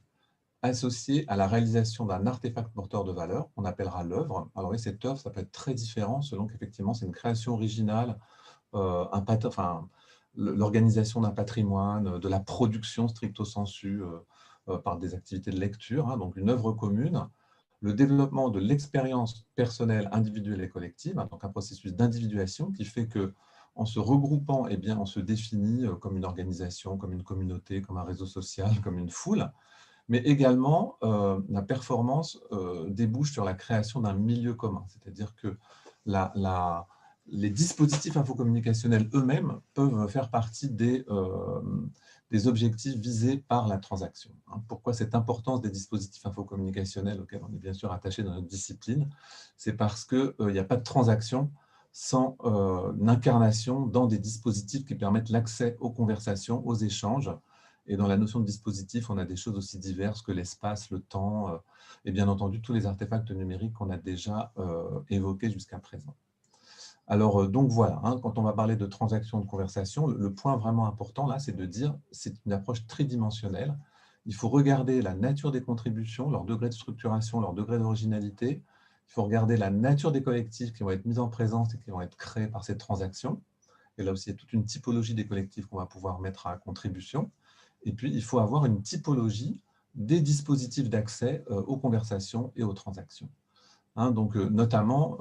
associée à la réalisation d'un artefact porteur de valeur qu'on appellera l'œuvre. Alors oui, cette œuvre, ça peut être très différent selon qu'effectivement c'est une création originale, l'organisation d'un patrimoine, de la production stricto sensu par des activités de lecture, donc une œuvre commune, le développement de l'expérience personnelle, individuelle et collective, donc un processus d'individuation qui fait que en se regroupant, on se définit comme une organisation, comme une communauté, comme un réseau social, comme une foule. mais également la performance débouche sur la création d'un milieu commun, c'est-à-dire que les dispositifs infocommunicationnels eux-mêmes peuvent faire partie des objectifs visés par la transaction. Pourquoi cette importance des dispositifs infocommunicationnels auxquels on est bien sûr attaché dans notre discipline? C'est parce qu'il n'y a pas de transaction sans l'incarnation dans des dispositifs qui permettent l'accès aux conversations, aux échanges. Et dans la notion de dispositif, on a des choses aussi diverses que l'espace, le temps, et bien entendu tous les artefacts numériques qu'on a déjà évoqués jusqu'à présent. Alors, donc voilà, quand on va parler de transaction, de conversation, le point vraiment important là, c'est de dire c'est une approche tridimensionnelle. Il faut regarder la nature des contributions, leur degré de structuration, leur degré d'originalité. Il faut regarder la nature des collectifs qui vont être mis en présence et qui vont être créés par cette transaction. Et là aussi, il y a toute une typologie des collectifs qu'on va pouvoir mettre à contribution. Et puis, il faut avoir une typologie des dispositifs d'accès aux conversations et aux transactions. Donc, notamment,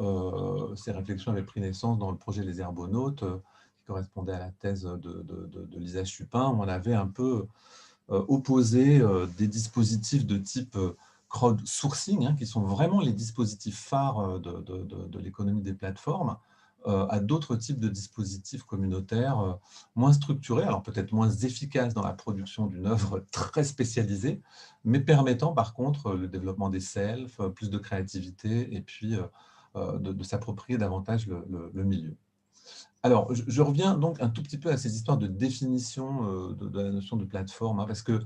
ces réflexions avaient pris naissance dans le projet Les Herbonautes, qui correspondait à la thèse de Lisa Chupin, où on avait un peu opposé des dispositifs de type crowdsourcing, qui sont vraiment les dispositifs phares de l'économie des plateformes, à d'autres types de dispositifs communautaires moins structurés, alors peut-être moins efficaces dans la production d'une œuvre très spécialisée, mais permettant par contre le développement des selfs, plus de créativité et puis de s'approprier davantage le milieu. Alors, je reviens donc un tout petit peu à ces histoires de définition de la notion de plateforme, parce que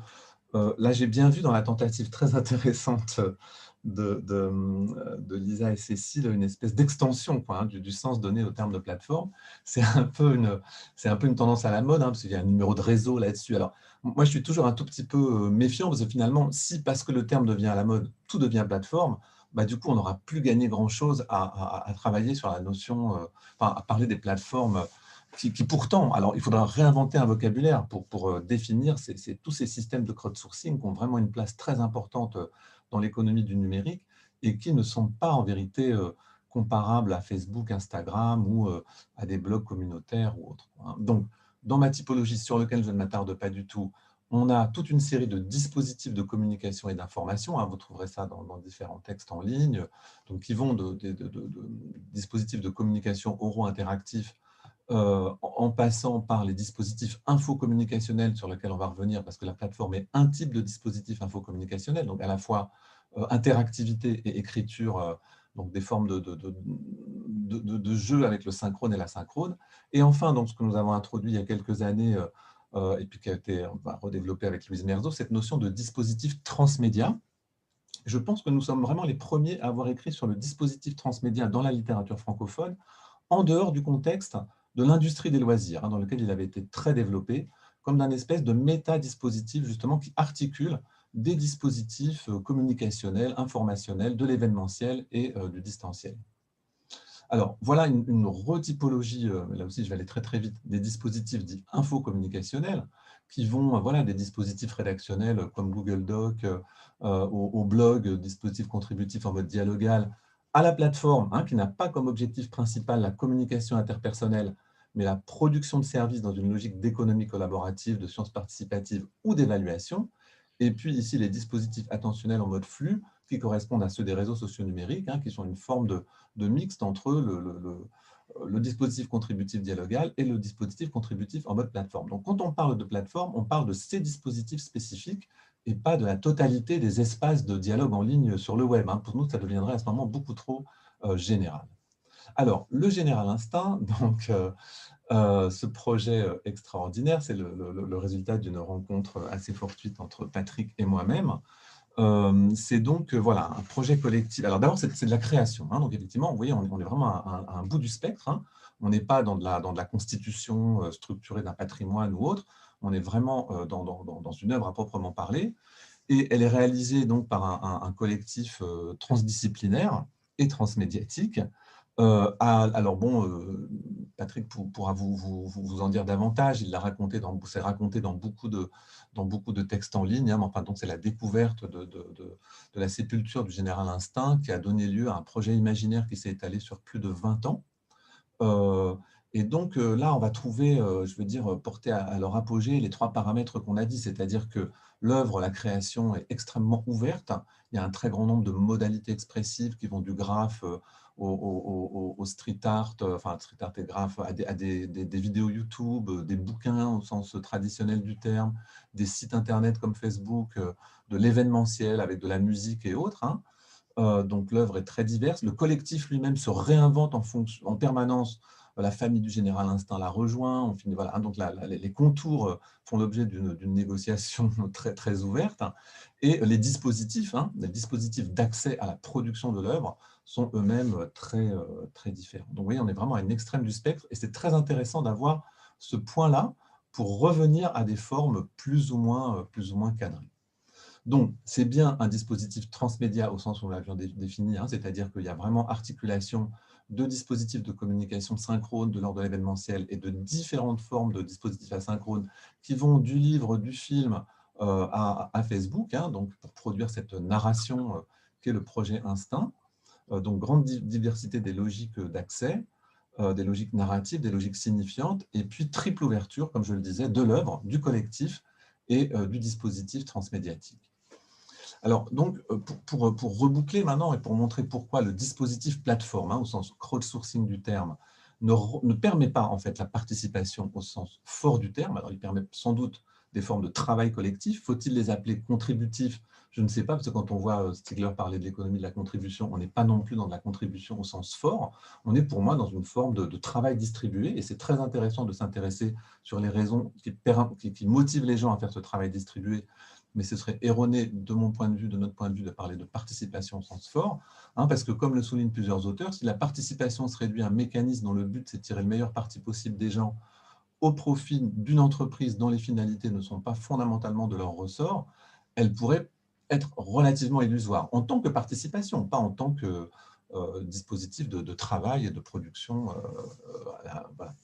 là, j'ai bien vu dans la tentative très intéressante de Lisa et Cécile une espèce d'extension du sens donné au terme de plateforme. C'est un peu une tendance à la mode, parce qu'il y a un numéro de réseau là-dessus. Alors, moi, je suis toujours un tout petit peu méfiant, parce que finalement, si parce que le terme devient à la mode, tout devient plateforme, du coup, on n'aura plus gagné grand-chose à travailler sur la notion, à parler des plateformes qui pourtant, alors il faudra réinventer un vocabulaire pour définir tous ces systèmes de crowdsourcing qui ont vraiment une place très importante dans l'économie du numérique et qui ne sont pas en vérité comparables à Facebook, Instagram ou à des blogs communautaires ou autres. Donc, dans ma typologie sur laquelle je ne m'attarde pas du tout, on a toute une série de dispositifs de communication et d'information, vous trouverez ça dans différents textes en ligne, donc qui vont de dispositifs de communication oraux interactifs en passant par les dispositifs infocommunicationnels sur lesquels on va revenir, parce que la plateforme est un type de dispositif infocommunicationnel, donc à la fois interactivité et écriture, donc des formes de jeu avec le synchrone et l'asynchrone. Et enfin, donc, ce que nous avons introduit il y a quelques années, et puis qui a été redéveloppé avec Louise Merzo, cette notion de dispositif transmédia. Je pense que nous sommes vraiment les premiers à avoir écrit sur le dispositif transmédia dans la littérature francophone, en dehors du contexte de l'industrie des loisirs, dans lequel il avait été très développé, comme d'un espèce de méta-dispositif justement qui articule des dispositifs communicationnels, informationnels, de l'événementiel et du distanciel. Alors, voilà une retypologie, là aussi je vais aller très très vite, des dispositifs dits infocommunicationnels, qui vont, des dispositifs rédactionnels comme Google Doc, au blog, dispositifs contributifs en mode dialogal, à la plateforme, qui n'a pas comme objectif principal la communication interpersonnelle, mais la production de services dans une logique d'économie collaborative, de sciences participatives ou d'évaluation. Et puis ici, les dispositifs attentionnels en mode flux, qui correspondent à ceux des réseaux sociaux numériques, qui sont une forme de mixte entre le dispositif contributif dialogal et le dispositif contributif en mode plateforme. Donc, quand on parle de plateforme, on parle de ces dispositifs spécifiques et pas de la totalité des espaces de dialogue en ligne sur le web. Pour nous, ça deviendrait à ce moment beaucoup trop général. Alors, le Général Instinct, donc, ce projet extraordinaire, c'est le résultat d'une rencontre assez fortuite entre Patrick et moi-même. C'est donc un projet collectif. Alors d'abord, c'est de la création. Donc effectivement, vous voyez, on est vraiment à un bout du spectre. On n'est pas dans de la constitution structurée d'un patrimoine ou autre. On est vraiment dans une œuvre à proprement parler. Et elle est réalisée donc par un collectif transdisciplinaire et transmédiatique. Alors bon, Patrick pourra vous en dire davantage. Il l'a raconté c'est raconté dans beaucoup de textes en ligne. Mais enfin, donc c'est la découverte de la sépulture du Général Instinct qui a donné lieu à un projet imaginaire qui s'est étalé sur plus de 20 ans. Et donc là, on va trouver, je veux dire, porter à leur apogée les 3 paramètres qu'on a dit, c'est-à-dire que l'œuvre, la création est extrêmement ouverte. Il y a un très grand nombre de modalités expressives qui vont du graphe au street art, enfin street art et graphe, à des vidéos YouTube, des bouquins au sens traditionnel du terme, des sites internet comme Facebook, de l'événementiel avec de la musique et autres. Hein. Donc l'œuvre est très diverse. Le collectif lui-même se réinvente en permanence. La famille du général Instinct la rejoint. On finit, voilà. Donc les contours font l'objet d'une négociation très, très ouverte. Et les dispositifs d'accès à la production de l'œuvre sont eux-mêmes très, très différents. Donc vous voyez, on est vraiment à une extrême du spectre. Et c'est très intéressant d'avoir ce point-là pour revenir à des formes plus ou moins cadrées. Donc, c'est bien un dispositif transmédia au sens où on l'avions défini, hein, c'est-à-dire qu'il y a vraiment articulation de dispositifs de communication synchrone de l'ordre de l'événementiel et de différentes formes de dispositifs asynchrones qui vont du livre, du film à Facebook, hein, donc pour produire cette narration qu'est le projet Instinct. Donc, grande diversité des logiques d'accès, des logiques narratives, des logiques signifiantes, et puis triple ouverture, comme je le disais, de l'œuvre, du collectif et du dispositif transmédiatique. Alors, donc, pour reboucler maintenant et pour montrer pourquoi le dispositif plateforme, hein, au sens crowdsourcing du terme, ne permet pas en fait la participation au sens fort du terme. Alors, il permet sans doute des formes de travail collectif. Faut-il les appeler contributifs? Je ne sais pas, parce que quand on voit Stigler parler de l'économie de la contribution, on n'est pas non plus dans de la contribution au sens fort. On est pour moi dans une forme de travail distribué, et c'est très intéressant de s'intéresser sur les raisons qui motivent les gens à faire ce travail distribué. Mais ce serait erroné, de mon point de vue, de notre point de vue, de parler de participation au sens fort, hein, parce que comme le soulignent plusieurs auteurs, si la participation se réduit à un mécanisme dont le but c'est de tirer le meilleur parti possible des gens au profit d'une entreprise dont les finalités ne sont pas fondamentalement de leur ressort, elle pourrait être relativement illusoire, en tant que participation, pas en tant que dispositif de travail et de production. Voilà.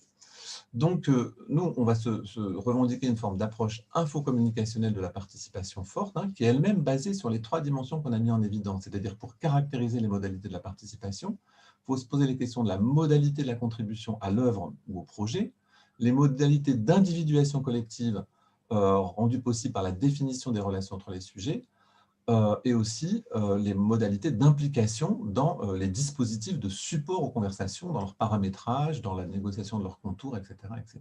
Donc, nous, on va se revendiquer une forme d'approche infocommunicationnelle de la participation forte, hein, qui est elle-même basée sur les 3 dimensions qu'on a mis en évidence. C'est-à-dire, pour caractériser les modalités de la participation, il faut se poser les questions de la modalité de la contribution à l'œuvre ou au projet, les modalités d'individuation collective rendues possibles par la définition des relations entre les sujets, et aussi les modalités d'implication dans les dispositifs de support aux conversations, dans leur paramétrage, dans la négociation de leurs contours, etc. etc.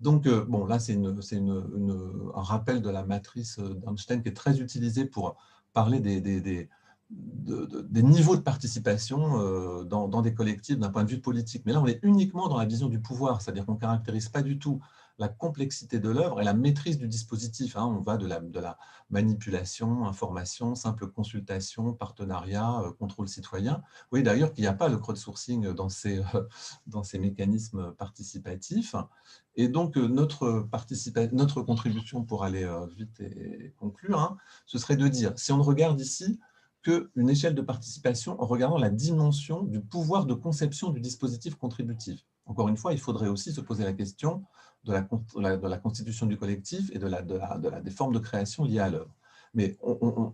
Donc, bon, là, c'est un rappel de la matrice d'Einstein qui est très utilisé pour parler des niveaux de participation dans des collectifs d'un point de vue politique. Mais là, on est uniquement dans la vision du pouvoir, c'est-à-dire qu'on ne caractérise pas du tout la complexité de l'œuvre et la maîtrise du dispositif. Hein. On va de la manipulation, information, simple consultation, partenariat, contrôle citoyen. Vous voyez d'ailleurs qu'il n'y a pas le crowdsourcing dans ces mécanismes participatifs. Et donc, notre contribution, pour aller vite et conclure, hein, ce serait de dire, si on regarde ici, qu'une échelle de participation en regardant la dimension du pouvoir de conception du dispositif contributif. Encore une fois, il faudrait aussi se poser la question de la constitution du collectif et des formes de création liées à l'œuvre. Mais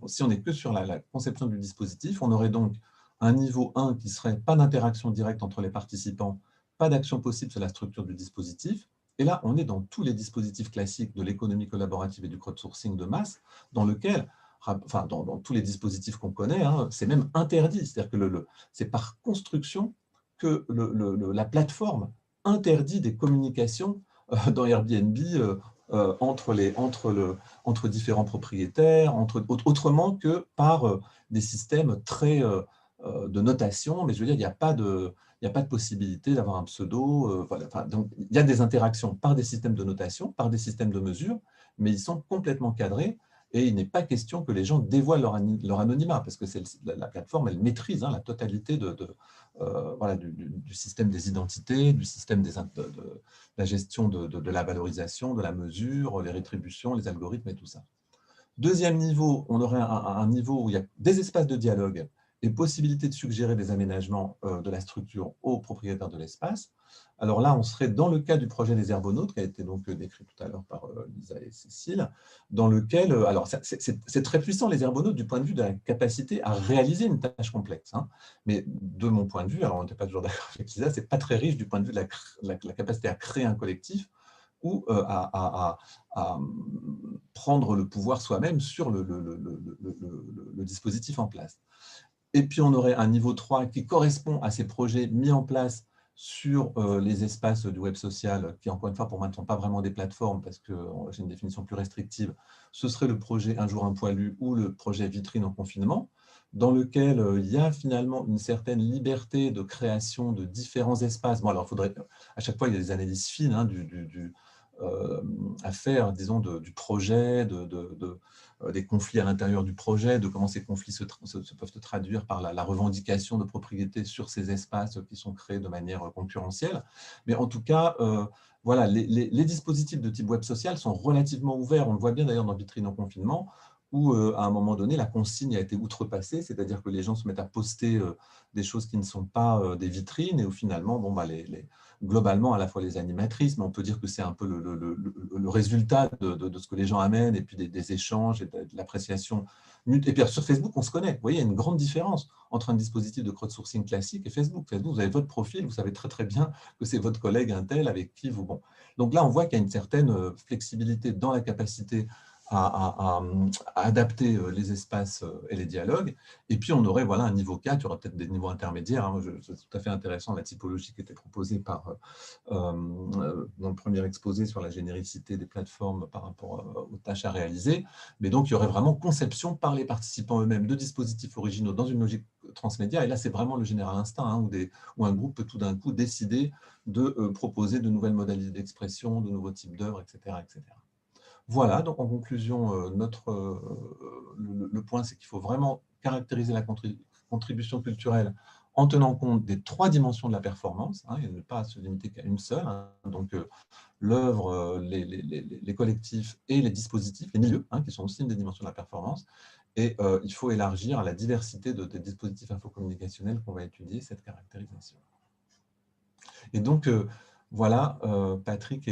si on n'est que sur la conception du dispositif, on aurait donc un niveau 1 qui serait pas d'interaction directe entre les participants, pas d'action possible sur la structure du dispositif. Et là, on est dans tous les dispositifs classiques de l'économie collaborative et du crowdsourcing de masse, dans lequel, enfin, dans tous les dispositifs qu'on connaît, hein, c'est même interdit. C'est-à-dire que c'est par construction que la plateforme interdit des communications dans Airbnb entre différents propriétaires, autrement que par des systèmes très de notation. Mais je veux dire, il n'y a pas de possibilité d'avoir un pseudo. Voilà. Enfin, donc, il y a des interactions par des systèmes de notation, par des systèmes de mesure, mais ils sont complètement cadrés. Et il n'est pas question que les gens dévoilent leur anonymat, parce que la plateforme, elle maîtrise, hein, la totalité voilà, du système des identités, du système de la gestion de la valorisation, de la mesure, les rétributions, les algorithmes et tout ça. Deuxième niveau, on aurait un niveau où il y a des espaces de dialogue et possibilité de suggérer des aménagements de la structure aux propriétaires de l'espace. Alors là, on serait dans le cas du projet des herbonautes, qui a été donc décrit tout à l'heure par Lisa et Cécile, dans lequel, alors c'est très puissant les herbonautes du point de vue de la capacité à réaliser une tâche complexe, hein. Mais de mon point de vue, alors on n'était pas toujours d'accord avec Lisa, c'est pas très riche du point de vue de la capacité à créer un collectif ou à prendre le pouvoir soi-même sur le dispositif en place. Et puis, on aurait un niveau 3 qui correspond à ces projets mis en place sur les espaces du web social, qui, encore une fois, pour moi, ne sont pas vraiment des plateformes, parce que j'ai une définition plus restrictive. Ce serait le projet Un jour un poilu ou le projet Vitrine en confinement, dans lequel il y a finalement une certaine liberté de création de différents espaces. Bon, alors, il faudrait, à chaque fois, il y a des analyses fines hein, à faire, disons, du projet, des conflits à l'intérieur du projet, de comment ces conflits peuvent se traduire par la revendication de propriété sur ces espaces qui sont créés de manière concurrentielle. Mais en tout cas, voilà, les dispositifs de type web social sont relativement ouverts. On le voit bien d'ailleurs dans Vitrine en confinement, où à un moment donné, la consigne a été outrepassée, c'est-à-dire que les gens se mettent à poster des choses qui ne sont pas des vitrines, et où finalement, bon, bah, globalement, à la fois les animatrices, mais on peut dire que c'est un peu le résultat de ce que les gens amènent, et puis des échanges et de l'appréciation. Et puis sur Facebook, on se connaît. Vous voyez, il y a une grande différence entre un dispositif de crowdsourcing classique et Facebook. Facebook, vous avez votre profil, vous savez très très bien que c'est votre collègue un tel avec qui vous... Bon. Donc là, on voit qu'il y a une certaine flexibilité dans la capacité à adapter les espaces et les dialogues. Et puis, on aurait voilà, un niveau 4, il y aura peut-être des niveaux intermédiaires. Hein. C'est tout à fait intéressant, la typologie qui était proposée dans le premier exposé sur la généricité des plateformes par rapport aux tâches à réaliser. Mais donc, il y aurait vraiment conception par les participants eux-mêmes de dispositifs originaux dans une logique transmédia. Et là, c'est vraiment le général instinct, hein, où un groupe peut tout d'un coup décider de proposer de nouvelles modalités d'expression, de nouveaux types d'œuvres, etc., etc. Voilà, donc en conclusion, le point, c'est qu'il faut vraiment caractériser la contribution culturelle en tenant compte des 3 dimensions de la performance, hein, et ne pas se limiter qu'à une seule. Hein, donc l'œuvre, les collectifs et les dispositifs, les milieux, hein, qui sont aussi une des dimensions de la performance. Et il faut élargir à la diversité des dispositifs infocommunicationnels qu'on va étudier cette caractérisation. Et donc, voilà, Patrick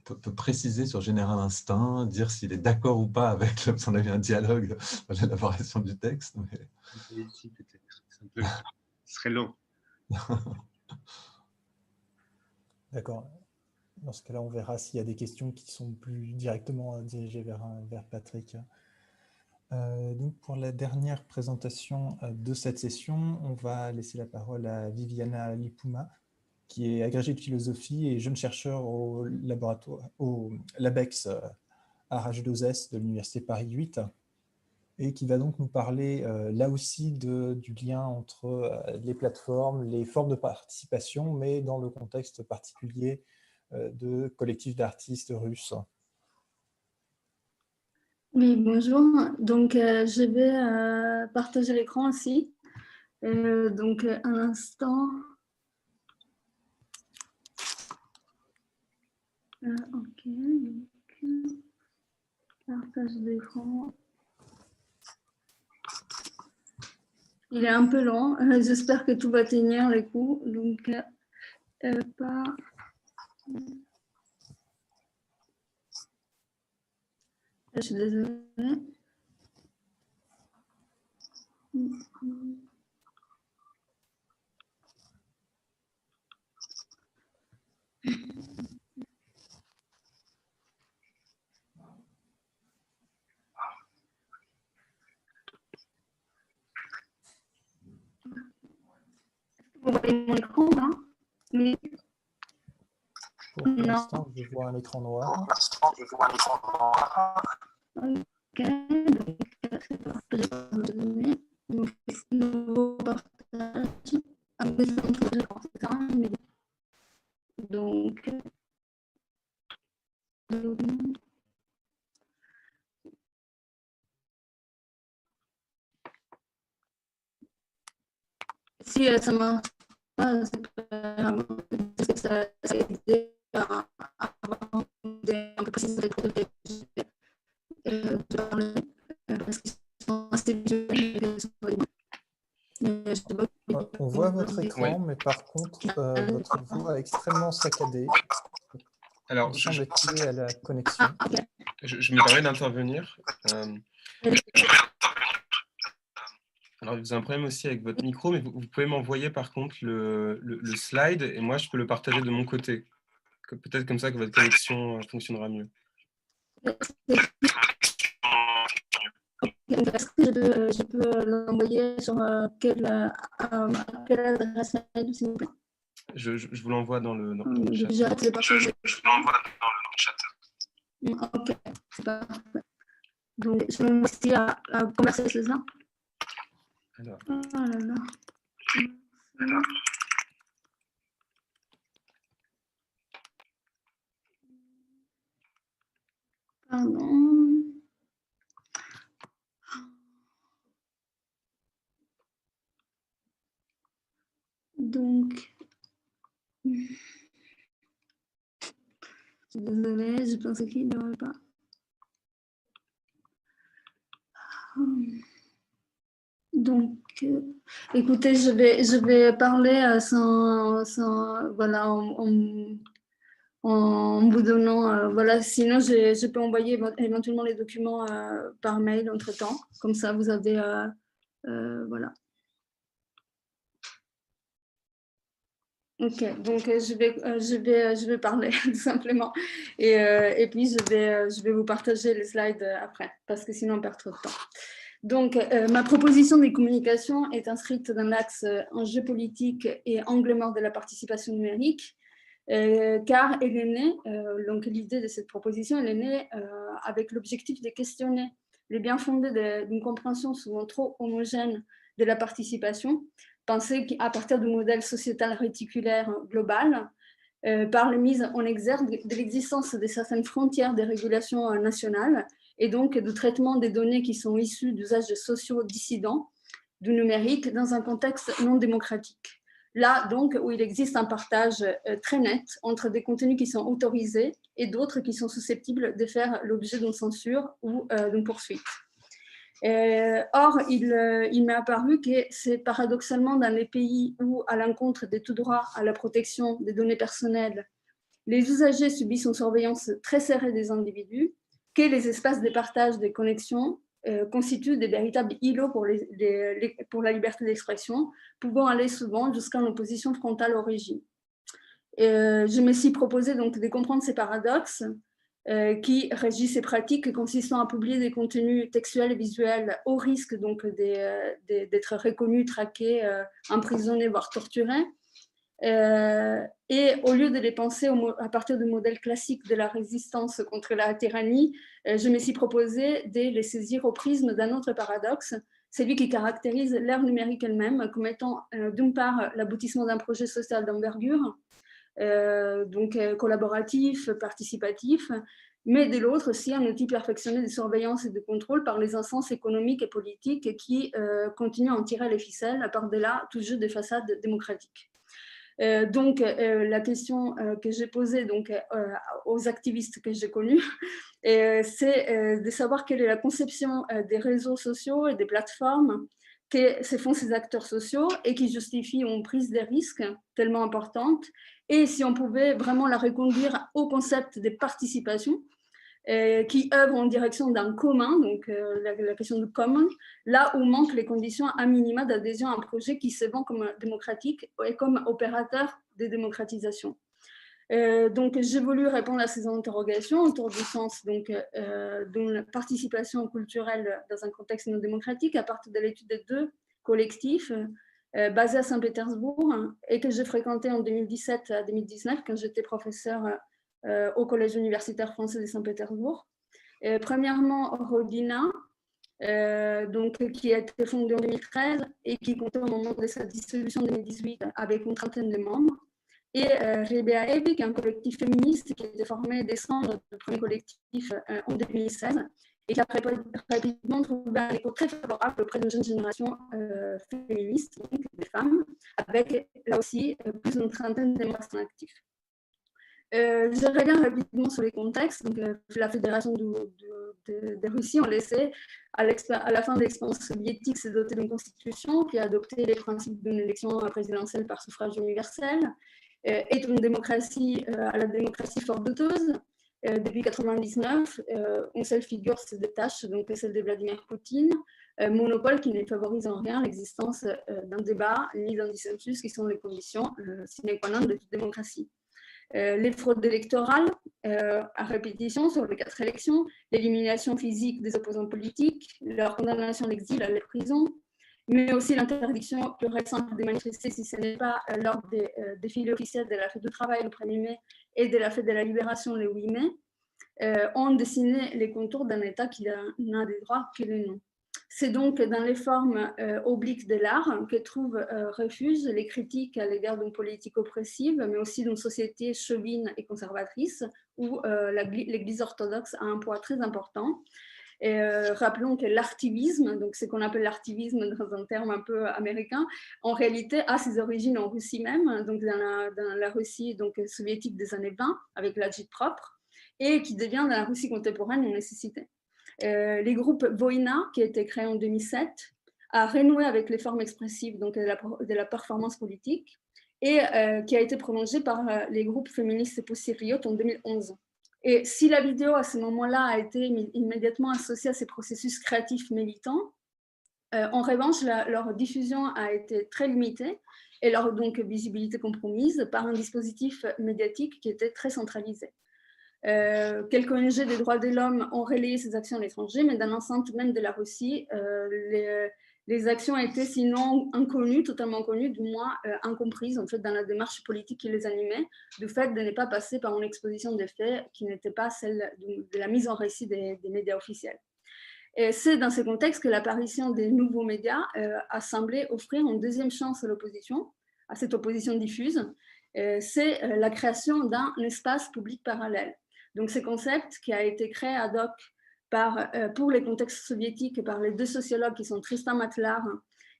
peut préciser sur Général Instinct, dire s'il est d'accord ou pas avec, on a eu un dialogue dans l'élaboration du texte. Mais... Ici, peut-être, ce serait long. D'accord. Dans ce cas-là, on verra s'il y a des questions qui sont plus directement dirigées vers Patrick. Donc pour la dernière présentation de cette session, on va laisser la parole à Viviana Lipuma, qui est agrégée de philosophie et jeune chercheur au laboratoire, au LabEx à H2S de l'Université Paris 8, et qui va donc nous parler là aussi du lien entre les plateformes, les formes de participation, mais dans le contexte particulier de collectifs d'artistes russes. Oui, bonjour. Donc, je vais partager l'écran aussi. Donc, un instant. Ok, donc, partage d'écran. Il est un peu lent. J'espère que tout va tenir les coups. Donc, je suis désolée. Vous voyez mon écran, hein? Oui. Pour l'instant, je vois un écran noir. Ok, donc nouveau partage. Donc, si ça marche pas, c'est parce que ça a aidé à avoir un peu précis avec parce qu'ils sont assez visuels. votre écran, mais par contre, votre voix est extrêmement saccadée. Alors, Il semble être lié à la connexion. je me permets d'intervenir. Alors, vous avez un problème aussi avec votre micro, mais vous pouvez m'envoyer par contre le slide et moi, je peux le partager de mon côté. Peut-être comme ça que votre connexion fonctionnera mieux. Est-ce que je peux l'envoyer sur quelle adresse mail, s'il vous plaît? Je vous l'envoie dans le chat. Je l'envoie dans le chat. Ok, c'est parfait. Donc, je vais aussi à converser, c'est ça? Alors. Oh là là. Pardon. Donc, désolée, je pensais qu'il n'y aurait pas. Donc, écoutez, je vais parler voilà, en vous donnant, voilà, sinon je peux envoyer éventuellement les documents par mail entre-temps, comme ça vous avez, voilà. Ok, donc je vais parler tout simplement et puis je vais vous partager les slides après, parce que sinon on perd trop de temps. Donc, ma proposition des communications est inscrite dans l'axe enjeux politiques et angle mort de la participation numérique, car elle est née, donc l'idée de cette proposition, elle est née avec l'objectif de questionner les bien-fondés d'une compréhension souvent trop homogène de la participation, pensée à partir du modèle sociétal réticulaire global, par la mise en exergue de l'existence de certaines frontières des régulations nationales et donc de traitement des données qui sont issues d'usages sociaux dissidents du numérique dans un contexte non démocratique. Là, donc, où il existe un partage très net entre des contenus qui sont autorisés et d'autres qui sont susceptibles de faire l'objet d'une censure ou d'une poursuite. Or, il m'est apparu que c'est paradoxalement dans les pays où, à l'encontre de tout droit à la protection des données personnelles, les usagers subissent une surveillance très serrée des individus, que les espaces de partage des connexions constituent des véritables îlots pour la liberté d'expression, pouvant aller souvent jusqu'à une opposition frontale au régime. Je me suis proposé donc de comprendre ces paradoxes qui régissent ces pratiques consistant à publier des contenus textuels et visuels au risque donc d'être reconnus, traqués, emprisonnés, voire torturés. Et au lieu de les penser à partir du modèle classique de la résistance contre la tyrannie, je me suis proposé de les saisir au prisme d'un autre paradoxe, celui qui caractérise l'ère numérique elle-même comme étant d'une part l'aboutissement d'un projet social d'envergure, donc collaboratif, participatif, mais de l'autre aussi un outil perfectionné de surveillance et de contrôle par les instances économiques et politiques qui continuent à en tirer les ficelles par-delà tout jeu des façades démocratiques. Donc, la question que j'ai posée donc, aux activistes que j'ai connus, c'est de savoir quelle est la conception des réseaux sociaux et des plateformes que se font ces acteurs sociaux et qui justifient une prise de risques tellement importante, et si on pouvait vraiment la reconduire au concept de participation, qui œuvrent en direction d'un commun, donc la question du common, là où manquent les conditions à minima d'adhésion à un projet qui se vend comme démocratique et comme opérateur de démocratisation. Donc, j'ai voulu répondre à ces interrogations autour du sens d'une participation culturelle dans un contexte non démocratique à partir de l'étude de deux collectifs basés à Saint-Pétersbourg et que j'ai fréquenté en 2017 à 2019 quand j'étais professeure au Collège universitaire français de Saint-Pétersbourg. Premièrement, Rodina, qui a été fondée en 2013 et qui comptait au moment de sa dissolution en 2018 avec une trentaine de membres. Et Rebea Ebi, qui est un collectif féministe qui a été formé des cendres du premier collectif en 2016 et qui a rapidement trouvé un écho très favorable auprès d'une jeune génération féministe, donc des femmes, avec là aussi plus d'une trentaine de membres actifs. Je reviens rapidement sur les contextes. Donc, la Fédération de Russie, on le sait, à la fin de l'expérience soviétique, s'est dotée d'une constitution qui a adopté les principes d'une élection présidentielle par suffrage universel, est une démocratie à la démocratie fort douteuse. Depuis 1999, une seule figure se détache, donc celle de Vladimir Poutine, monopole qui ne favorise en rien l'existence d'un débat ni d'un dissensus, qui sont les conditions sine qua non de toute démocratie. Les fraudes électorales à répétition sur les 4 élections, l'élimination physique des opposants politiques, leur condamnation à l'exil, à la prison, mais aussi l'interdiction pure et simple de manifester si ce n'est pas lors des défilés officiels de la fête du travail le 1er mai et de la fête de la libération le 8 mai, ont dessiné les contours d'un État qui n'a des droits que les noms. C'est donc dans les formes obliques de l'art que trouvent refuge les critiques à l'égard d'une politique oppressive, mais aussi d'une société chauvine et conservatrice, où l'Église orthodoxe a un poids très important. Et rappelons que l'artivisme, donc ce qu'on appelle l'artivisme dans un terme un peu américain, en réalité a ses origines en Russie même, donc dans la Russie donc, soviétique des années 20, avec l'agit-propre, et qui devient dans la Russie contemporaine une nécessité. Les groupes Voïna, qui a été créé en 2007, a renoué avec les formes expressives donc, de la performance politique, et qui a été prolongé par les groupes féministes Pussy Riot en 2011. Et si la vidéo à ce moment-là a été immédiatement associée à ces processus créatifs militants, en revanche, leur diffusion a été très limitée et leur donc, visibilité compromise par un dispositif médiatique qui était très centralisé. Quelques ONG des droits de l'homme ont relayé ces actions à l'étranger, mais dans l'enceinte même de la Russie, les actions étaient sinon inconnues, totalement inconnues, du moins incomprises en fait, dans la démarche politique qui les animait, du fait de ne pas passer par une exposition des faits qui n'était pas celle de la mise en récit des médias officiels. Et c'est dans ce contexte que l'apparition des nouveaux médias a semblé offrir une deuxième chance à l'opposition, à cette opposition diffuse, c'est la création d'un espace public parallèle. Donc, ce concept qui a été créé ad hoc pour les contextes soviétiques par les 2 sociologues qui sont Tristan Matlar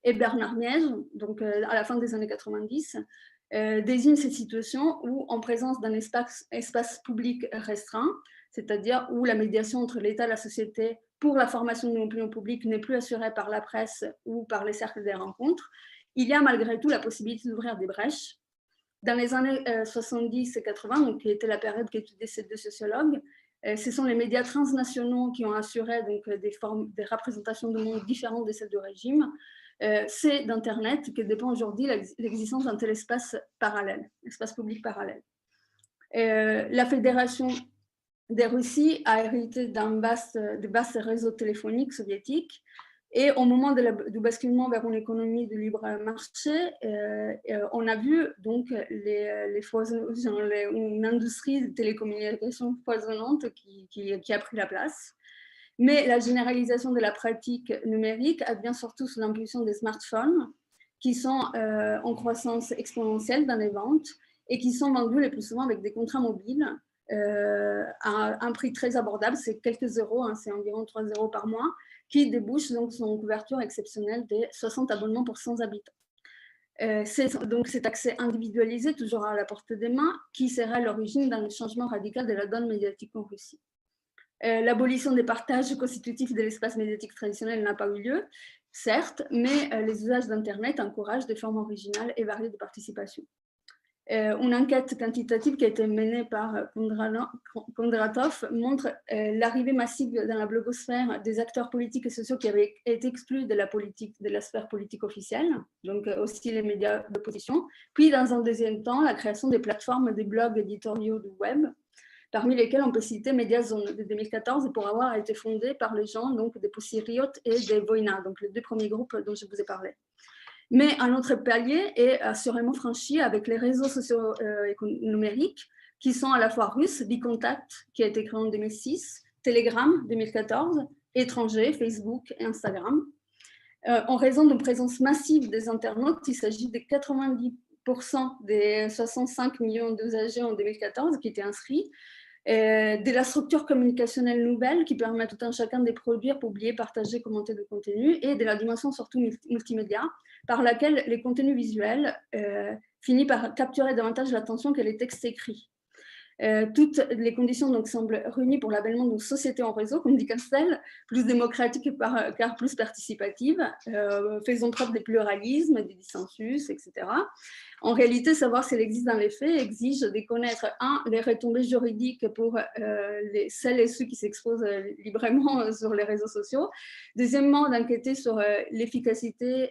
et Bernard Miège, donc à la fin des années 90, désigne cette situation où, en présence d'un espace public restreint, c'est-à-dire où la médiation entre l'État et la société pour la formation de l'opinion publique n'est plus assurée par la presse ou par les cercles des rencontres, il y a malgré tout la possibilité d'ouvrir des brèches. Dans les années 70 et 80, donc, qui était la période qu'étudiaient ces 2 sociologues, ce sont les médias transnationaux qui ont assuré donc, des représentations de monde différentes de celles du régime. C'est d'Internet que dépend aujourd'hui l'existence d'un tel espace parallèle, espace public parallèle. La Fédération de Russie a hérité de vastes réseaux téléphoniques soviétiques. Et au moment du basculement vers une économie de libre marché, on a vu donc une industrie de télécommunications foisonnante qui a pris la place. Mais la généralisation de la pratique numérique advient surtout sous l'impulsion des smartphones qui sont en croissance exponentielle dans les ventes et qui sont vendus le plus souvent avec des contrats mobiles à un prix très abordable, c'est quelques euros, hein, c'est environ 3 euros par mois, qui débouche donc sur une couverture exceptionnelle de 60 abonnements pour 100 habitants. C'est donc cet accès individualisé, toujours à la portée des mains, qui sera l'origine d'un changement radical de la donne médiatique en Russie. L'abolition des partages constitutifs de l'espace médiatique traditionnel n'a pas eu lieu, certes, mais les usages d'Internet encouragent des formes originales et variées de participation. Une enquête quantitative qui a été menée par Kondratov montre l'arrivée massive dans la blogosphère des acteurs politiques et sociaux qui avaient été exclus de la sphère politique officielle, donc aussi les médias d'opposition, puis dans un deuxième temps, la création des plateformes des blogs éditoriaux du web, parmi lesquels on peut citer Mediazone de 2014 pour avoir été fondé par les gens donc, des Pussy Riot et des Voïna, donc les 2 premiers groupes dont je vous ai parlé. Mais un autre palier est assurément franchi avec les réseaux sociaux numériques qui sont à la fois russes, Bicontact qui a été créé en 2006, Telegram 2014, étrangers, Facebook et Instagram. En raison d'une présence massive des internautes, il s'agit de 90% des 65 millions d'usagers en 2014 qui étaient inscrits, de la structure communicationnelle nouvelle qui permet à tout un chacun de produire, publier, partager, commenter du contenu et de la dimension surtout multimédia par laquelle les contenus visuels finissent par capturer davantage l'attention que les textes écrits. Toutes les conditions donc, semblent réunies pour l'avènement d'une société en réseau, comme dit Castel, plus démocratique car plus participative, faisant preuve des pluralismes, des dissensus, etc. En réalité, savoir si elle existe dans les faits exige de connaître, les retombées juridiques pour celles et ceux qui s'exposent librement sur les réseaux sociaux. Deuxièmement, d'enquêter sur l'efficacité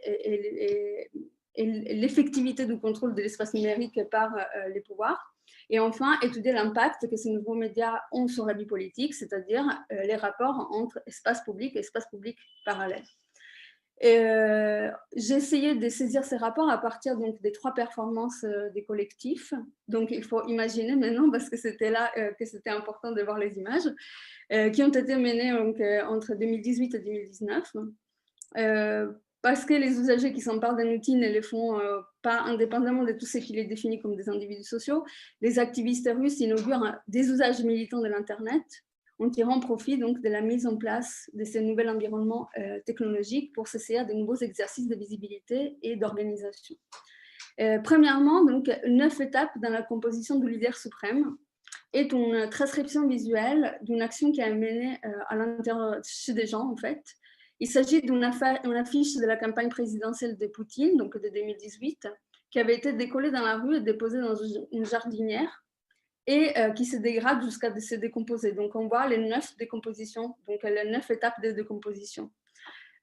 et l'effectivité du contrôle de l'espace numérique par les pouvoirs. Et enfin, étudier l'impact que ces nouveaux médias ont sur la vie politique, c'est-à-dire les rapports entre espace public et espace public parallèle. J'ai essayé de saisir ces rapports à partir donc, des 3 performances des collectifs. Donc, il faut imaginer maintenant, parce que c'était là que c'était important de voir les images, qui ont été menées donc, entre 2018 et 2019. Parce que les usagers qui s'emparent d'un outil ne le font pas indépendamment de tout ce qui les définit comme des individus sociaux, les activistes russes inaugurent des usages militants de l'Internet en tirant profit donc, de la mise en place de ces nouveaux environnements technologiques pour s'essayer à de nouveaux exercices de visibilité et d'organisation. Premièrement, donc, 9 étapes dans la composition du leader suprême est une transcription visuelle d'une action qui a mené à l'intérieur chez des gens, en fait. Il s'agit d'une affiche de la campagne présidentielle de Poutine, donc de 2018, qui avait été décollée dans la rue et déposée dans une jardinière et qui se dégrade jusqu'à se décomposer. Donc, on voit les 9 décompositions, donc les 9 étapes de décomposition.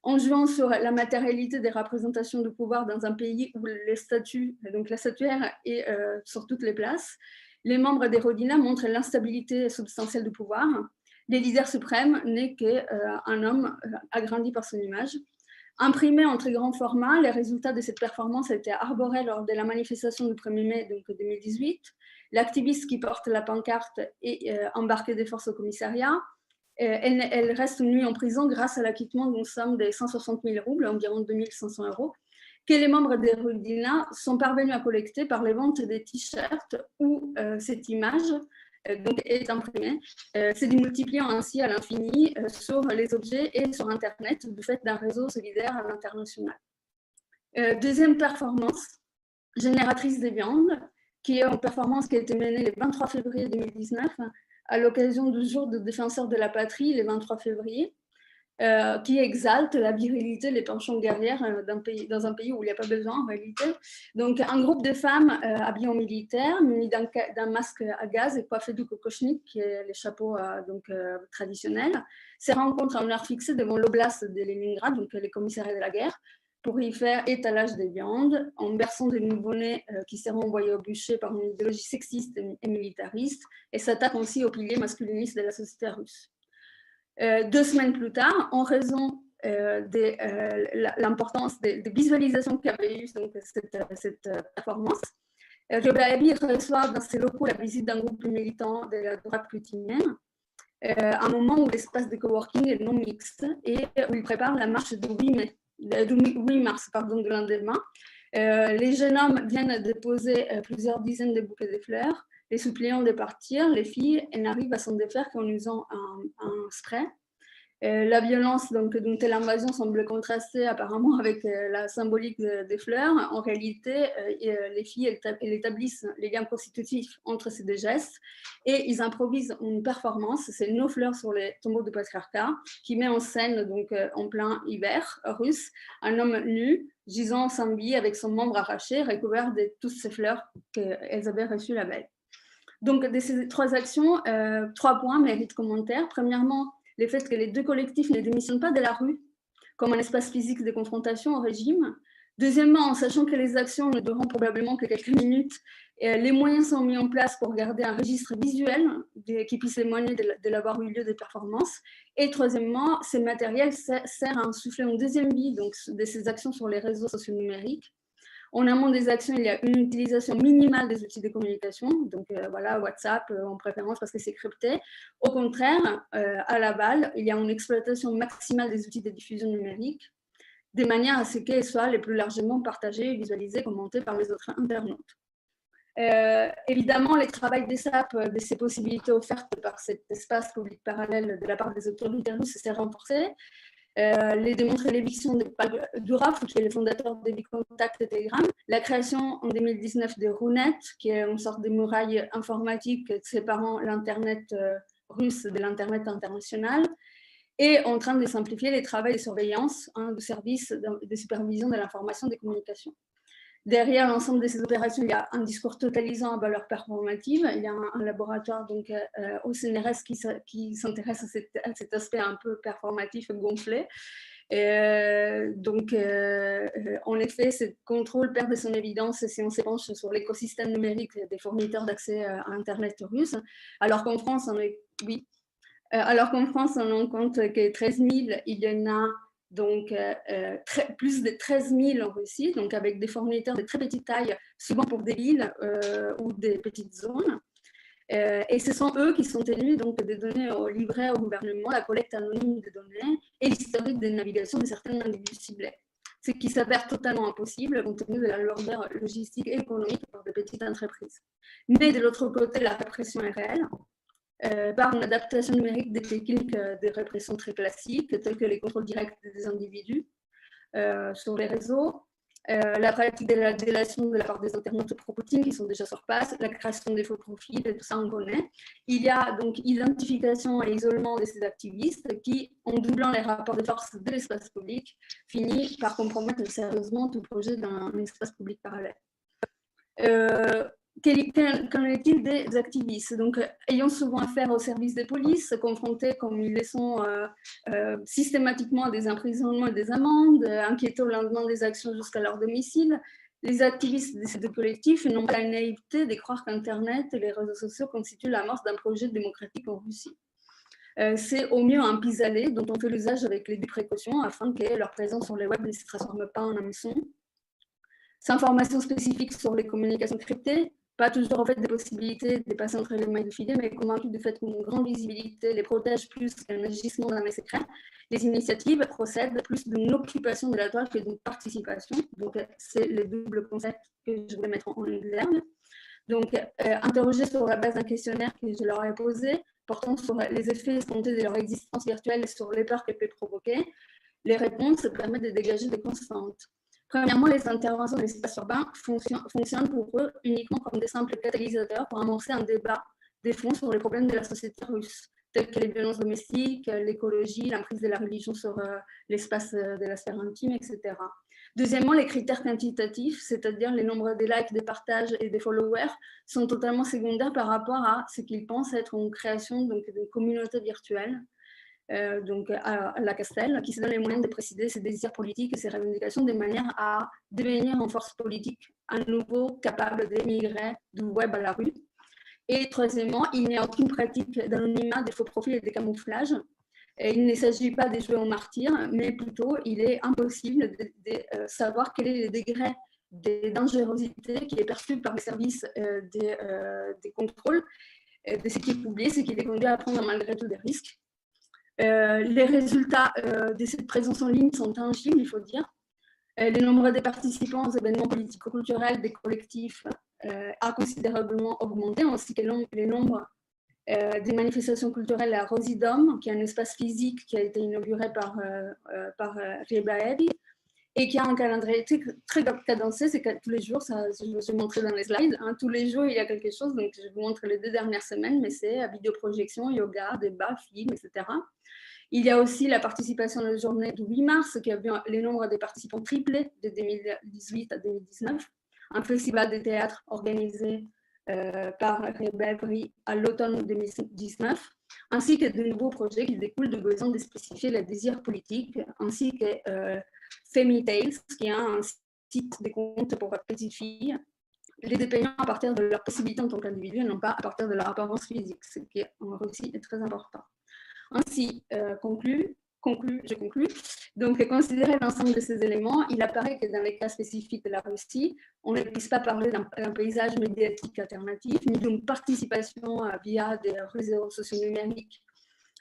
En jouant sur la matérialité des représentations de pouvoir dans un pays où les statues, donc la statuaire est sur toutes les places, les membres des Rodina montrent l'instabilité substantielle du pouvoir. Les leaders suprêmes n'est qu'un homme agrandi par son image. Imprimé en très grand format, les résultats de cette performance a été arboré lors de la manifestation du 1er mai donc 2018. L'activiste qui porte la pancarte est embarqué des forces au commissariat. Elle reste une nuit en prison grâce à l'acquittement d'une somme de 160 000 roubles, environ 2 500 €, que les membres des Rodina sont parvenus à collecter par les ventes des t-shirts où cette image donc, est imprimée, se démultipliant ainsi à l'infini sur les objets et sur Internet du fait d'un réseau solidaire à l'international. Deuxième performance, génératrice de viande, qui est une performance qui a été menée le 23 février 2019 à l'occasion du jour de défenseur de la patrie, le 23 février, qui exalte la virilité, les penchants guerrières dans un pays où il n'y a pas besoin en réalité. Donc, un groupe de femmes habillées en militaire, munies d'un masque à gaz et coiffées du kokochnik, qui est les chapeaux traditionnels, se rencontrent à une heure fixée devant l'oblast de Leningrad, donc les commissariats de la guerre, pour y faire étalage des viandes, en berçant des nouveau-nés qui seront envoyés au bûcher par une idéologie sexiste et militariste, et s'attaquent aussi aux piliers masculinistes de la société russe. 2 semaines plus tard, en raison de l'importance des visualisations qu'avait eu cette performance, Reblaevi reçoit dans ses locaux la visite d'un groupe de militants de la droite poutinienne, à un moment où l'espace de coworking est non mixte et où il prépare la marche du 8 mars de lendemain. Les jeunes hommes viennent déposer plusieurs dizaines de bouquets de fleurs, les suppliant de partir. Les filles, elles n'arrivent à s'en défaire qu'en usant un spray. La violence d'une telle invasion semble contraster apparemment avec la symbolique des fleurs. En réalité, les filles elles établissent les liens constitutifs entre ces deux gestes et ils improvisent une performance, c'est nos fleurs sur les tombeaux du patriarcat, qui met en scène donc en plein hiver russe un homme nu gisant sans vie avec son membre arraché, recouvert de toutes ces fleurs qu'elles avaient reçues la veille. Donc, de ces 3 actions, 3 points méritent commentaire. Premièrement, le fait que les 2 collectifs ne démissionnent pas de la rue comme un espace physique de confrontation au régime. Deuxièmement, en sachant que les actions ne dureront probablement que quelques minutes, les moyens sont mis en place pour garder un registre visuel qui puisse témoigner de l'avoir eu lieu des performances. Et troisièmement, ce matériel sert à insuffler une deuxième vie donc, de ces actions sur les réseaux sociaux numériques. En amont des actions, il y a une utilisation minimale des outils de communication, donc voilà, WhatsApp en préférence parce que c'est crypté. Au contraire, à l'aval, il y a une exploitation maximale des outils de diffusion numérique, de manière à ce qu'elles soient les plus largement partagées, visualisées, commentées par les autres internautes. Évidemment, le travail des SAP, de ces possibilités offertes par cet espace public parallèle de la part des autorités russes s'est renforcé. les démontrer l'éviction de Paul Durov, qui est le fondateur de Contact et Telegram, la création en 2019 de Runet, qui est une sorte de muraille informatique séparant l'Internet russe de l'Internet international, et en train de simplifier les travaux de surveillance de services de supervision de l'information des communications. Derrière l'ensemble de ces opérations, il y a un discours totalisant à valeur performative. Il y a un laboratoire donc, au CNRS qui s'intéresse à cet aspect un peu performatif et gonflé. En effet, ce contrôle perd de son évidence si on s'épanche sur l'écosystème numérique des fournisseurs d'accès à Internet russe, alors qu'en France, on rend compte que 13 000, il y en a donc plus de 13 000 en Russie, donc avec des fournisseurs de très petite taille, souvent pour des villes ou des petites zones. Et ce sont eux qui sont tenus donc, de donner au livret au gouvernement la collecte anonyme des données et l'historique de navigation de certains individus ciblés. Ce qui s'avère totalement impossible compte tenu de la lourdeur logistique et économique pour des petites entreprises. Mais de l'autre côté, la répression est réelle. Par une adaptation numérique des techniques de répression très classiques, telles que les contrôles directs des individus sur les réseaux, la pratique de la délation de la part des internautes pro-Poutine qui sont déjà sur place, la création des faux profils, et tout ça on connaît. Il y a donc identification et isolement de ces activistes qui, en doublant les rapports de force de l'espace public, finit par compromettre sérieusement tout projet d'un espace public parallèle. Qu'en est-il des activistes? Donc, ayant souvent affaire aux services de police, confrontés comme ils le sont systématiquement à des emprisonnements et des amendes, inquiétés au lendemain des actions jusqu'à leur domicile, les activistes de ces deux collectifs n'ont pas la naïveté de croire qu'Internet et les réseaux sociaux constituent l'amorce d'un projet démocratique en Russie. C'est au mieux un pis-aller dont on fait l'usage avec les précautions afin que leur présence sur les web ne se transforme pas en hameçon. Ces informations spécifiques sur les communications cryptées, pas toujours en fait des possibilités de passer entre les mailles du filet, mais convaincus du fait qu'une grande visibilité les protège plus qu'un agissement dans les secrets, les initiatives procèdent plus d'une occupation de la toile que d'une participation. Donc, c'est le double concept que je voulais mettre en exergue. Donc, interrogés sur la base d'un questionnaire que je leur ai posé, portant sur les effets escomptés de leur existence virtuelle et sur les peurs qu'elle peut provoquer, les réponses permettent de dégager des constantes. Premièrement, les interventions de l'espace urbain fonctionnent pour eux uniquement comme des simples catalysateurs pour amorcer un débat de fond sur les problèmes de la société russe, tels que les violences domestiques, l'écologie, l'emprise de la religion sur l'espace de la sphère intime, etc. Deuxièmement, les critères quantitatifs, c'est-à-dire les nombres de likes, des partages et des followers, sont totalement secondaires par rapport à ce qu'ils pensent être une création d'une communauté virtuelle. Donc à la Castel, qui se donne les moyens de préciser ses désirs politiques et ses revendications de manière à devenir une force politique à nouveau capable d'émigrer du web à la rue. Et troisièmement, il n'y a aucune pratique d'anonymat, de faux profils et de camouflage. Et il ne s'agit pas de jouer au martyr, mais plutôt il est impossible de savoir quel est le degré de dangerosité qui est perçu par les services des contrôles de ce qui est publié, ce qui les conduit à prendre malgré tout des risques. Les résultats de cette présence en ligne sont tangibles, il faut dire. Le nombre de participants aux événements politico-culturels des collectifs a considérablement augmenté, ainsi que le nombre des manifestations culturelles à Rosidom, qui est un espace physique qui a été inauguré par Rebaevi et qui a un calendrier très cadencé. C'est que tous les jours, ça, je vais montrer dans les slides, hein, tous les jours il y a quelque chose, donc je vous montre les 2 dernières semaines, mais c'est à vidéoprojection, yoga, débat, film, etc. Il y a aussi la participation à la journée du 8 mars, qui a vu les nombres des participants triplés de 2018 à 2019, un festival de théâtre organisé par Rebaevi à l'automne 2019, ainsi que de nouveaux projets qui découlent du besoin de spécifier les désirs politiques, ainsi que FemiTales, qui est un site de comptes pour petites filles, les dépeignant à partir de leurs possibilités en tant qu'individus et non pas à partir de leur apparence physique, ce qui en Russie est très important. Ainsi, je conclus. Donc, considérer l'ensemble de ces éléments, il apparaît que dans les cas spécifiques de la Russie, on ne puisse pas parler d'un paysage médiatique alternatif, ni d'une participation via des réseaux sociaux numériques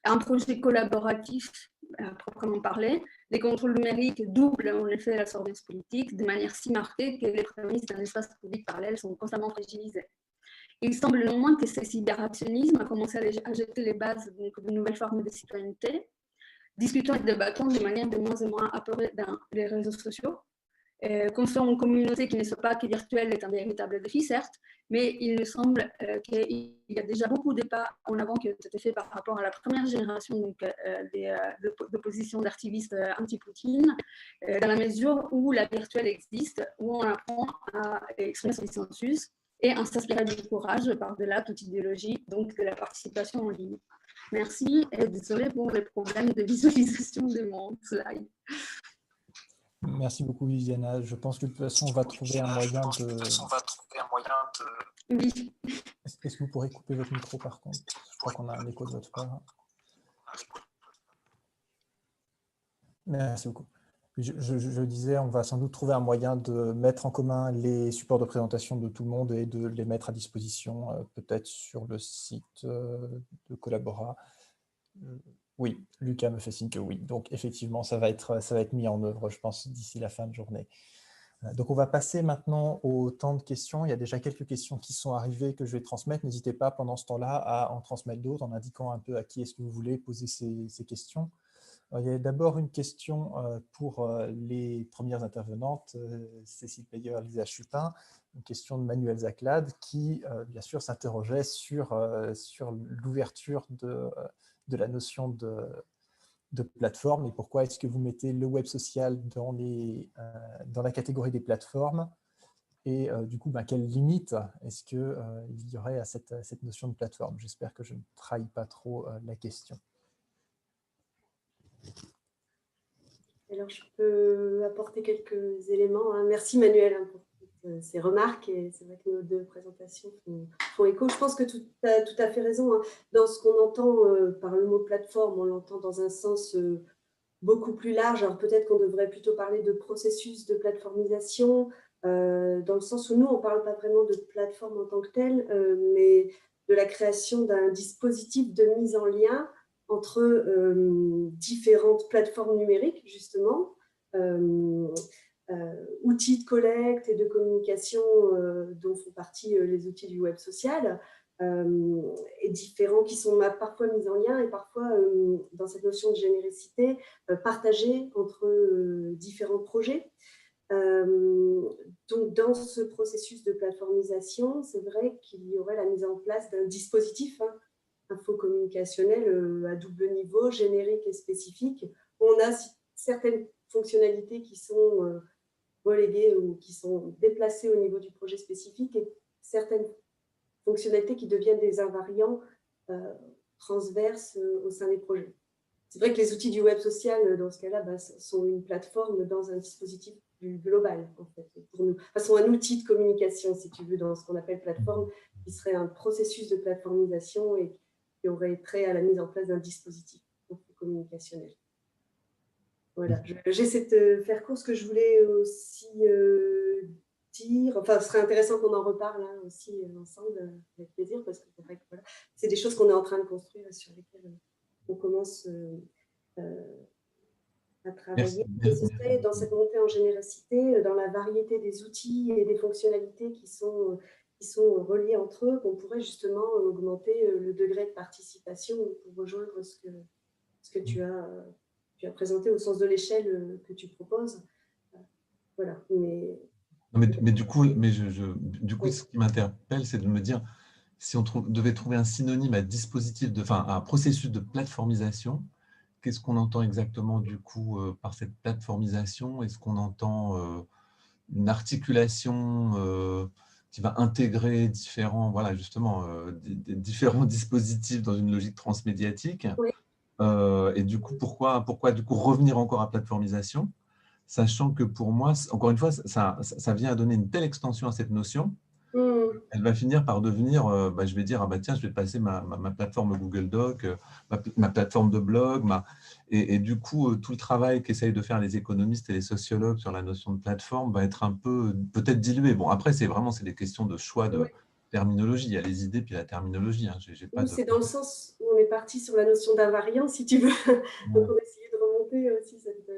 à un projet collaboratif proprement parlé. Les contrôles numériques doublent en effet la surveillance politique de manière si marquée que les prémices d'un espace public parallèle sont constamment fragilisées. Il semble néanmoins que ce cyberactionnisme a commencé à jeter les bases de nouvelles formes de citoyenneté. discutons et débattons de manière de moins en moins apeurée dans les réseaux sociaux. Construire une communauté qui ne soit pas que virtuelle est un véritable défi, certes, mais il me semble qu'il y a déjà beaucoup de pas en avant qui ont été faits par rapport à la première génération d'opposition d'activistes anti-Poutine, dans la mesure où la virtuelle existe, où on apprend à exprimer son consensus et à s'inspirer du courage par-delà toute idéologie, donc de la participation en ligne. Merci et désolé pour les problèmes de visualisation de mon slide. Merci beaucoup, Viviana. Je pense que de toute façon, on va trouver un moyen de... Oui. Est-ce que vous pourrez couper votre micro, par contre? Je crois qu'on a un écho de votre part. Merci beaucoup. Je disais, on va sans doute trouver un moyen de mettre en commun les supports de présentation de tout le monde et de les mettre à disposition, peut-être sur le site de Collabora. Oui, Lucas me fait signe que oui. Donc, effectivement, ça va être mis en œuvre, je pense, d'ici la fin de journée. Donc, on va passer maintenant au temps de questions. Il y a déjà quelques questions qui sont arrivées que je vais transmettre. N'hésitez pas pendant ce temps-là à en transmettre d'autres en indiquant un peu à qui est-ce que vous voulez poser ces questions. Alors, il y a d'abord une question pour les premières intervenantes, Cécile Peyer, Lisa Chupin, une question de Manuel Zaclade qui, bien sûr, s'interrogeait sur l'ouverture de la notion de plateforme et pourquoi est-ce que vous mettez le web social dans la catégorie des plateformes et du coup, quelles limites est-ce qu'il y aurait à cette notion de plateforme? J'espère que je ne trahis pas trop la question. Alors, je peux apporter quelques éléments. Merci Manuel pour toutes ces remarques. Et c'est vrai que nos deux présentations font écho. Je pense que tu as tout à fait raison. Dans ce qu'on entend par le mot plateforme, on l'entend dans un sens beaucoup plus large. Alors peut-être qu'on devrait plutôt parler de processus de plateformisation, dans le sens où nous, on ne parle pas vraiment de plateforme en tant que telle, mais de la création d'un dispositif de mise en lien entre différentes plateformes numériques, justement, outils de collecte et de communication dont font partie les outils du web social, et différents qui sont parfois mis en lien et parfois, dans cette notion de généricité, partagés entre différents projets. Donc, dans ce processus de plateformisation, c'est vrai qu'il y aurait la mise en place d'un dispositif infocommunicationnel à double niveau, générique et spécifique. On a certaines fonctionnalités qui sont reléguées ou qui sont déplacées au niveau du projet spécifique et certaines fonctionnalités qui deviennent des invariants transverses au sein des projets. C'est vrai que les outils du web social, dans ce cas-là, sont une plateforme dans un dispositif plus global, en fait, pour nous. Enfin, sont un outil de communication, si tu veux, dans ce qu'on appelle plateforme, qui serait un processus de plateformisation et qui aurait trait à la mise en place d'un dispositif communicationnel. Voilà, j'essaie de faire court. Ce que je voulais aussi dire, enfin, ce serait intéressant qu'on en reparle aussi ensemble, avec plaisir, parce que c'est vrai que voilà, c'est des choses qu'on est en train de construire et sur lesquelles on commence à travailler. Et ce serait dans cette montée en générosité, dans la variété des outils et des fonctionnalités qui sont reliés entre eux, qu'on pourrait justement augmenter le degré de participation pour rejoindre ce que tu as présenté au sens de l'échelle que tu proposes. Voilà. Mais du coup, Oui. Ce qui m'interpelle, c'est de me dire, si on devait trouver un synonyme à dispositif, un processus de plateformisation, qu'est-ce qu'on entend exactement du coup par cette plateformisation? Est-ce qu'on entend une articulation qui va intégrer différents, voilà, justement, différents dispositifs dans une logique transmédiatique? Oui. Et du coup, pourquoi du coup revenir encore à plateformisation, sachant que pour moi, encore une fois, ça vient à donner une telle extension à cette notion, elle va finir par devenir, je vais dire, tiens, je vais passer ma plateforme Google Doc, ma plateforme de blog, et du coup, tout le travail qu'essayent de faire les économistes et les sociologues sur la notion de plateforme va être un peu, peut-être dilué. Bon, après, c'est des questions de choix de terminologie. Il y a les idées puis la terminologie. C'est dans le sens où on est parti sur la notion d'invariant, si tu veux. Donc, on a essayé de remonter aussi cette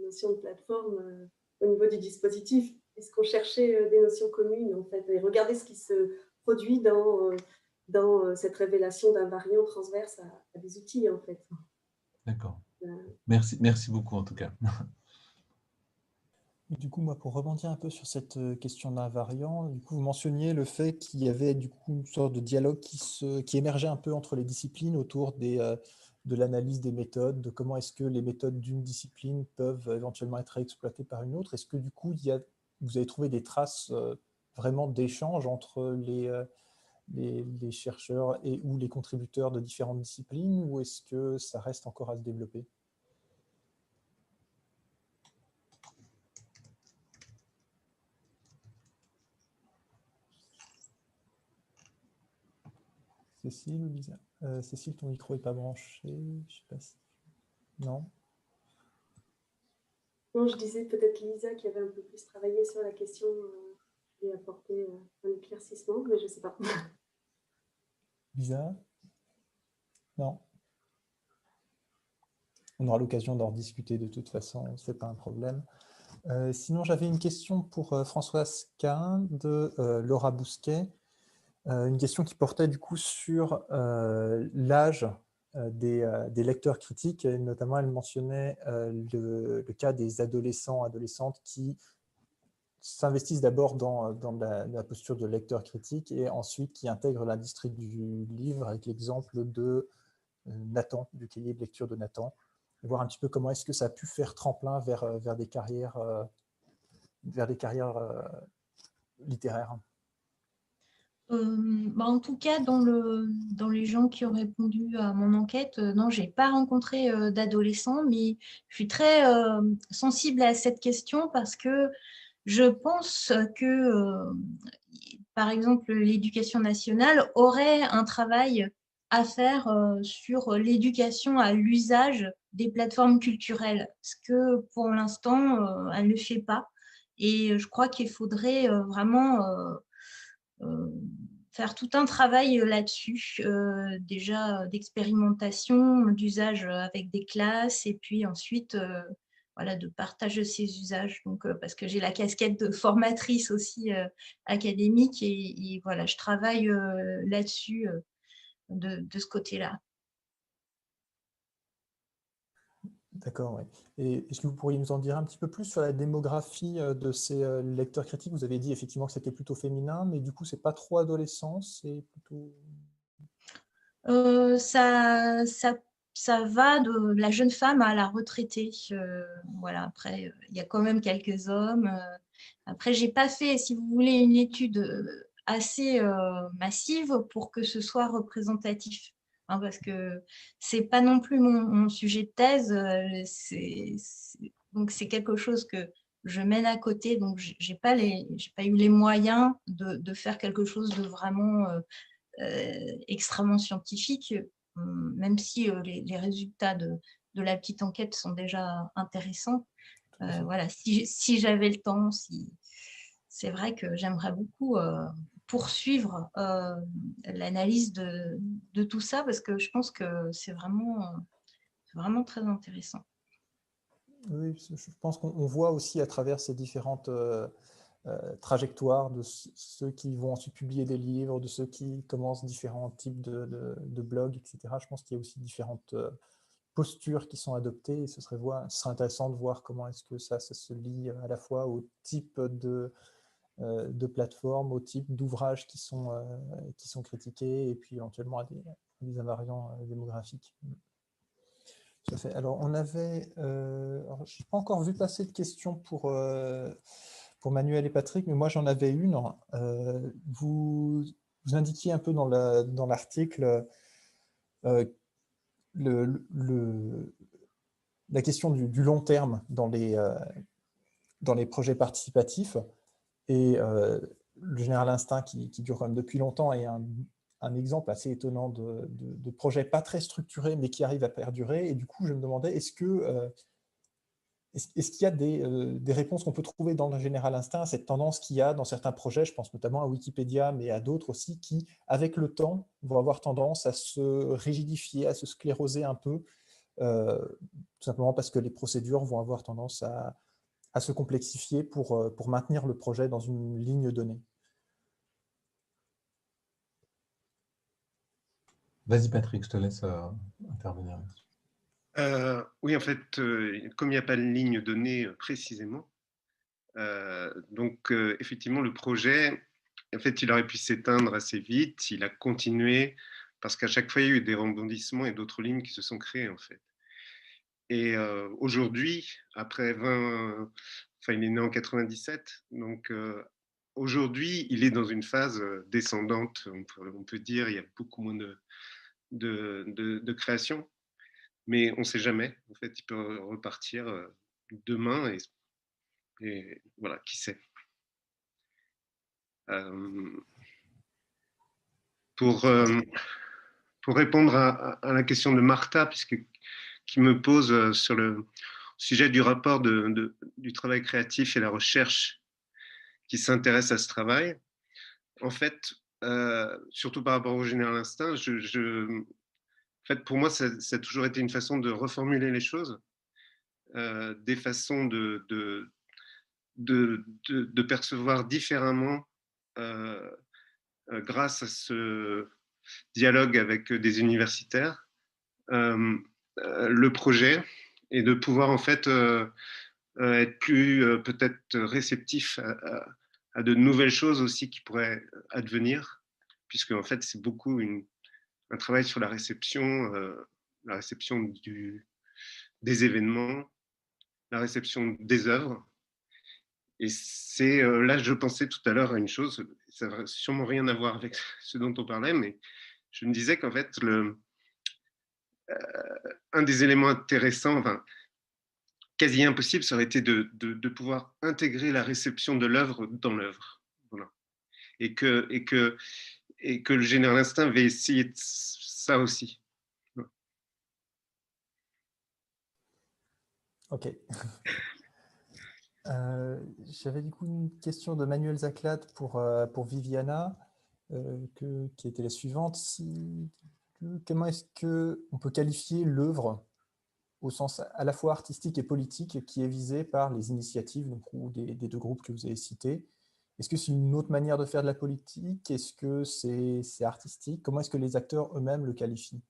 notion de plateforme au niveau du dispositif, puisqu'on cherchait des notions communes, en fait, et regarder ce qui se produit dans cette révélation d'invariant transverse à des outils, en fait. D'accord. Merci beaucoup en tout cas. Et du coup, moi, pour rebondir un peu sur cette question d'invariant, du coup, vous mentionniez le fait qu'il y avait du coup une sorte de dialogue qui émergeait un peu entre les disciplines autour de l'analyse des méthodes, de comment est-ce que les méthodes d'une discipline peuvent éventuellement être exploitées par une autre. Est-ce que du coup, vous avez trouvé des traces vraiment d'échange entre les chercheurs ou les contributeurs de différentes disciplines, ou est-ce que ça reste encore à se développer? Cécile ou Lisa? Cécile, ton micro n'est pas branché. Je sais pas si... Non? Non, je disais peut-être Lisa qui avait un peu plus travaillé sur la question et apporté un éclaircissement, mais je ne sais pas. Lisa? Non? On aura l'occasion d'en discuter de toute façon, ce n'est pas un problème. Sinon, j'avais une question pour Françoise Cahin de Laura Bousquet. Une question qui portait du coup sur l'âge des lecteurs critiques, et notamment elle mentionnait le cas des adolescents, adolescentes qui s'investissent d'abord dans la posture de lecteur critique et ensuite qui intègrent l'industrie du livre, avec l'exemple de Nathan, du cahier de lecture de Nathan, et voir un petit peu comment est-ce que ça a pu faire tremplin vers des carrières, littéraires. En tout cas, dans les gens qui ont répondu à mon enquête, non, je n'ai pas rencontré d'adolescents, mais je suis très sensible à cette question parce que je pense que, par exemple, l'éducation nationale aurait un travail à faire sur l'éducation à l'usage des plateformes culturelles, ce que pour l'instant, elle ne fait pas. Et je crois qu'il faudrait vraiment faire tout un travail là-dessus, déjà d'expérimentation, d'usage avec des classes, et puis ensuite voilà, de partage de ces usages. Donc, parce que j'ai la casquette de formatrice aussi académique, et voilà, je travaille là-dessus de ce côté-là. D'accord, oui. Et est-ce que vous pourriez nous en dire un petit peu plus sur la démographie de ces lecteurs critiques? Vous avez dit effectivement que c'était plutôt féminin, mais du coup, c'est pas trop adolescent, c'est plutôt... Ça va de la jeune femme à la retraitée. Voilà, après, il y a quand même quelques hommes. Après, j'ai pas fait, si vous voulez, une étude assez massive pour que ce soit représentatif. Hein, parce que c'est pas non plus mon sujet de thèse. Donc, c'est quelque chose que je mène à côté. Donc, j'ai pas eu les moyens de faire quelque chose de vraiment extrêmement scientifique, même si les résultats de la petite enquête sont déjà intéressants. Voilà, si j'avais le temps, c'est vrai que j'aimerais beaucoup poursuivre l'analyse de tout ça, parce que je pense que c'est vraiment très intéressant. Oui, je pense qu'on voit aussi à travers ces différentes trajectoires de ceux qui vont ensuite publier des livres, de ceux qui commencent différents types de blogs, etc. Je pense qu'il y a aussi différentes postures qui sont adoptées, et ce serait intéressant de voir comment est-ce que ça se lie à la fois au type de plateforme, au type d'ouvrages qui sont critiqués, et puis éventuellement à des invariants démographiques. Tout à fait. Alors, on avait... alors, je n'ai pas encore vu passer de questions pour Manuel et Patrick, mais moi, j'en avais une. Vous indiquiez un peu dans l'article la question du long terme dans les projets participatifs. Et le Général Instinct, qui dure quand même depuis longtemps, est un exemple assez étonnant de projet pas très structuré, mais qui arrive à perdurer. Et du coup, je me demandais, est-ce qu'il y a des réponses qu'on peut trouver dans le Général Instinct à cette tendance qu'il y a dans certains projets, je pense notamment à Wikipédia, mais à d'autres aussi, qui, avec le temps, vont avoir tendance à se rigidifier, à se scléroser un peu, tout simplement parce que les procédures vont avoir tendance à se complexifier pour maintenir le projet dans une ligne donnée. Vas-y Patrick, je te laisse intervenir. Oui, en fait, comme il n'y a pas de ligne donnée précisément, donc effectivement, le projet, en fait, il aurait pu s'éteindre assez vite. Il a continué parce qu'à chaque fois, il y a eu des rebondissements et d'autres lignes qui se sont créées, en fait. Et aujourd'hui, après 20, enfin, il est né en 97, donc aujourd'hui, il est dans une phase descendante, on peut dire. Il y a beaucoup moins de création, mais on ne sait jamais. En fait, il peut repartir demain, et voilà, qui sait. Pour répondre à la question de Martha, qui me pose sur le sujet du rapport du travail créatif et la recherche qui s'intéresse à ce travail, en fait, surtout par rapport au général instinct, en fait, pour moi, ça a toujours été une façon de reformuler les choses, des façons de percevoir différemment grâce à ce dialogue avec des universitaires, le projet, et de pouvoir en fait être plus peut-être réceptif à de nouvelles choses aussi qui pourraient advenir, puisque en fait c'est beaucoup un travail sur la réception des événements, la réception des œuvres. Et c'est là, je pensais tout à l'heure à une chose, ça n'a sûrement rien à voir avec ce dont on parlait, mais je me disais qu'en fait, un des éléments intéressants, enfin, quasi impossible, ça aurait été de pouvoir intégrer la réception de l'œuvre dans l'œuvre. Voilà. Et que le général instinct avait essayé de ça aussi. Ok. J'avais du coup une question de Manuel Zaclat pour Viviana, qui était la suivante. Comment est-ce qu'on peut qualifier l'œuvre au sens à la fois artistique et politique qui est visée par les initiatives ou des deux groupes que vous avez cités? Est-ce que c'est une autre manière de faire de la politique? Est-ce que c'est artistique? Comment est-ce que les acteurs eux-mêmes le qualifient?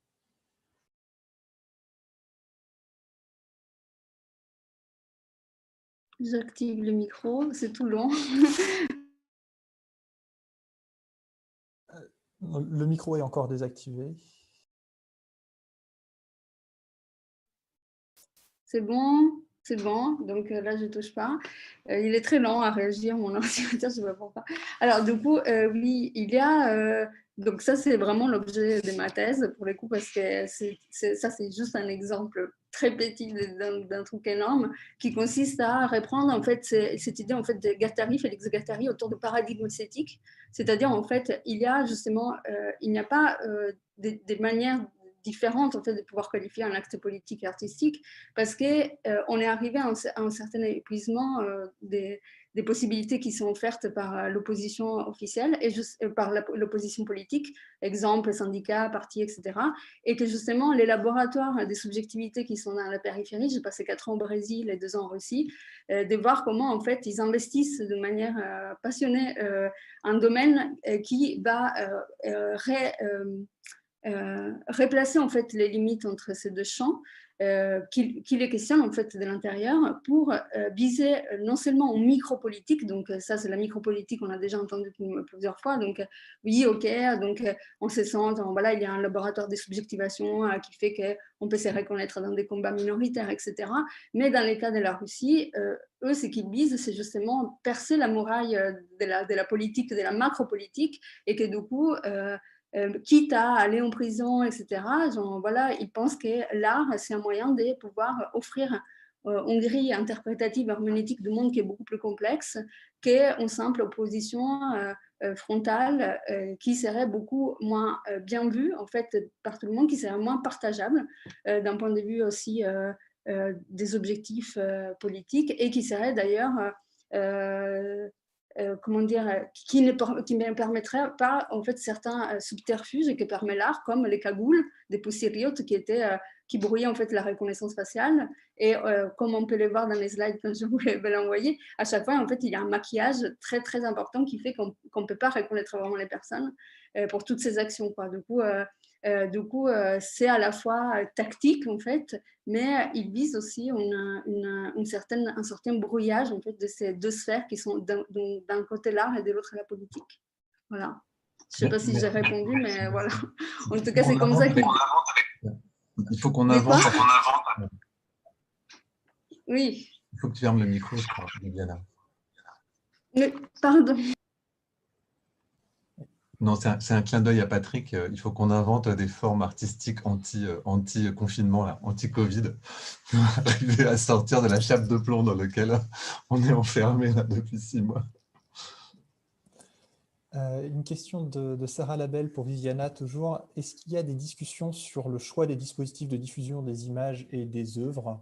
J'active le micro, c'est tout long. Le micro est encore désactivé. C'est bon, c'est bon. Donc là, je ne touche pas. Il est très lent à réagir, mon ordinateur, je ne vois pas. Alors, du coup, oui, il y a... donc ça, c'est vraiment l'objet de ma thèse, pour le coup, parce que ça, c'est juste un exemple très petit d'un truc énorme qui consiste à reprendre en fait cette idée en fait de Guattari, Félix Guattari, autour de paradigme esthétique. C'est-à-dire, en fait, il y a justement, il n'y a pas des manières différentes en fait de pouvoir qualifier un acte politique et artistique, parce qu'on est arrivé à un certain épuisement des possibilités qui sont offertes par l'opposition officielle et par l'opposition politique, exemple, syndicats, partis, etc. Et que justement, les laboratoires des subjectivités qui sont dans la périphérie, j'ai passé 4 ans au Brésil et 2 ans en Russie, de voir comment en fait ils investissent de manière passionnée un domaine qui va replacer en fait les limites entre ces deux champs, qui les questionne en fait de l'intérieur pour viser non seulement en micropolitique, donc ça c'est la micropolitique, on a déjà entendu plusieurs fois, donc oui, ok, donc on se sent, voilà, il y a un laboratoire de subjectivation qui fait qu'on peut se reconnaître dans des combats minoritaires, etc. Mais dans les cas de la Russie, eux, ce qu'ils visent, c'est justement percer la muraille de la politique, de la macropolitique, et que du coup, quitte à aller en prison, etc. Genre, voilà, ils pensent que l'art, c'est un moyen de pouvoir offrir une grille interprétative herméneutique du monde qui est beaucoup plus complexe qu'une simple opposition frontale qui serait beaucoup moins bien vue en fait, par tout le monde, qui serait moins partageable d'un point de vue aussi des objectifs politiques, et qui serait d'ailleurs comment dire, qui ne permettrait pas en fait certains subterfuges que permet l'art, comme les cagoules des poussiériotes qui brouillaient en fait la reconnaissance faciale. Et comme on peut le voir dans les slides quand je voulais l'envoyer, à chaque fois en fait il y a un maquillage très très important qui fait qu'on ne peut pas reconnaître vraiment les personnes. pour toutes ces actions, quoi. Du coup, c'est à la fois tactique, en fait, mais il vise aussi un certain brouillage, en fait, de ces deux sphères qui sont d'un côté l'art et de l'autre la politique. Voilà. Je ne sais pas si j'ai répondu, mais voilà. En tout cas, c'est comme ça qu'il... Il faut qu'on invente. Oui. Il faut que tu fermes le micro, je crois, Viviana. Pardon. Non, c'est un clin d'œil à Patrick. Il faut qu'on invente des formes artistiques anti-confinement, anti-Covid, pour arriver à sortir de la chape de plomb dans laquelle on est enfermé là, depuis 6 mois. Une question de Sarah Labelle pour Viviana, toujours. Est-ce qu'il y a des discussions sur le choix des dispositifs de diffusion des images et des œuvres?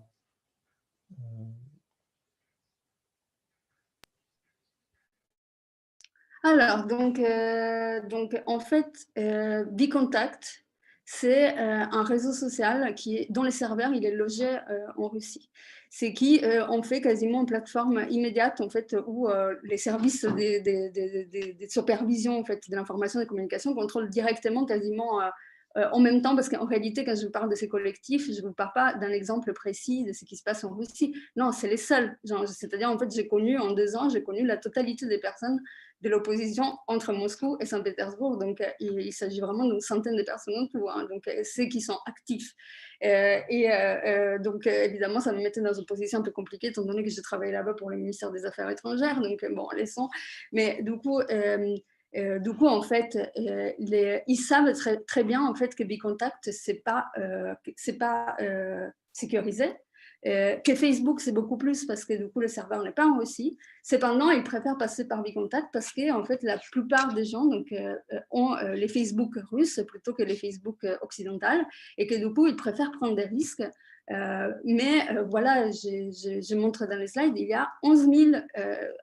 Alors, donc en fait, Bicontact, c'est un réseau social dont le serveur il est logé en Russie. C'est qui on fait quasiment une plateforme immédiate en fait, où les services de supervision en fait, de l'information et des communications contrôlent directement quasiment en même temps, parce qu'en réalité, quand je vous parle de ces collectifs, je ne vous parle pas d'un exemple précis de ce qui se passe en Russie. Non, c'est les seuls. C'est-à-dire, en fait, en 2 ans, j'ai connu la totalité des personnes de l'opposition entre Moscou et Saint-Pétersbourg. Donc, il s'agit vraiment d'une centaine de personnes en tout, hein, donc ceux qui sont actifs. Donc, évidemment, ça me mettait dans une position un peu compliquée, étant donné que je travaillais là-bas pour le ministère des Affaires étrangères. Donc, bon, laissons. Mais du coup, en fait, ils savent très, très bien en fait, que Bicontact, c'est pas sécurisé. Que Facebook, c'est beaucoup plus parce que du coup, le serveur n'est pas en Russie. Cependant, ils préfèrent passer par Bicontact parce que en fait, la plupart des gens ont les Facebook russes plutôt que les Facebook occidentales et que du coup, ils préfèrent prendre des risques. Voilà, je montre dans les slides, il y a 11 000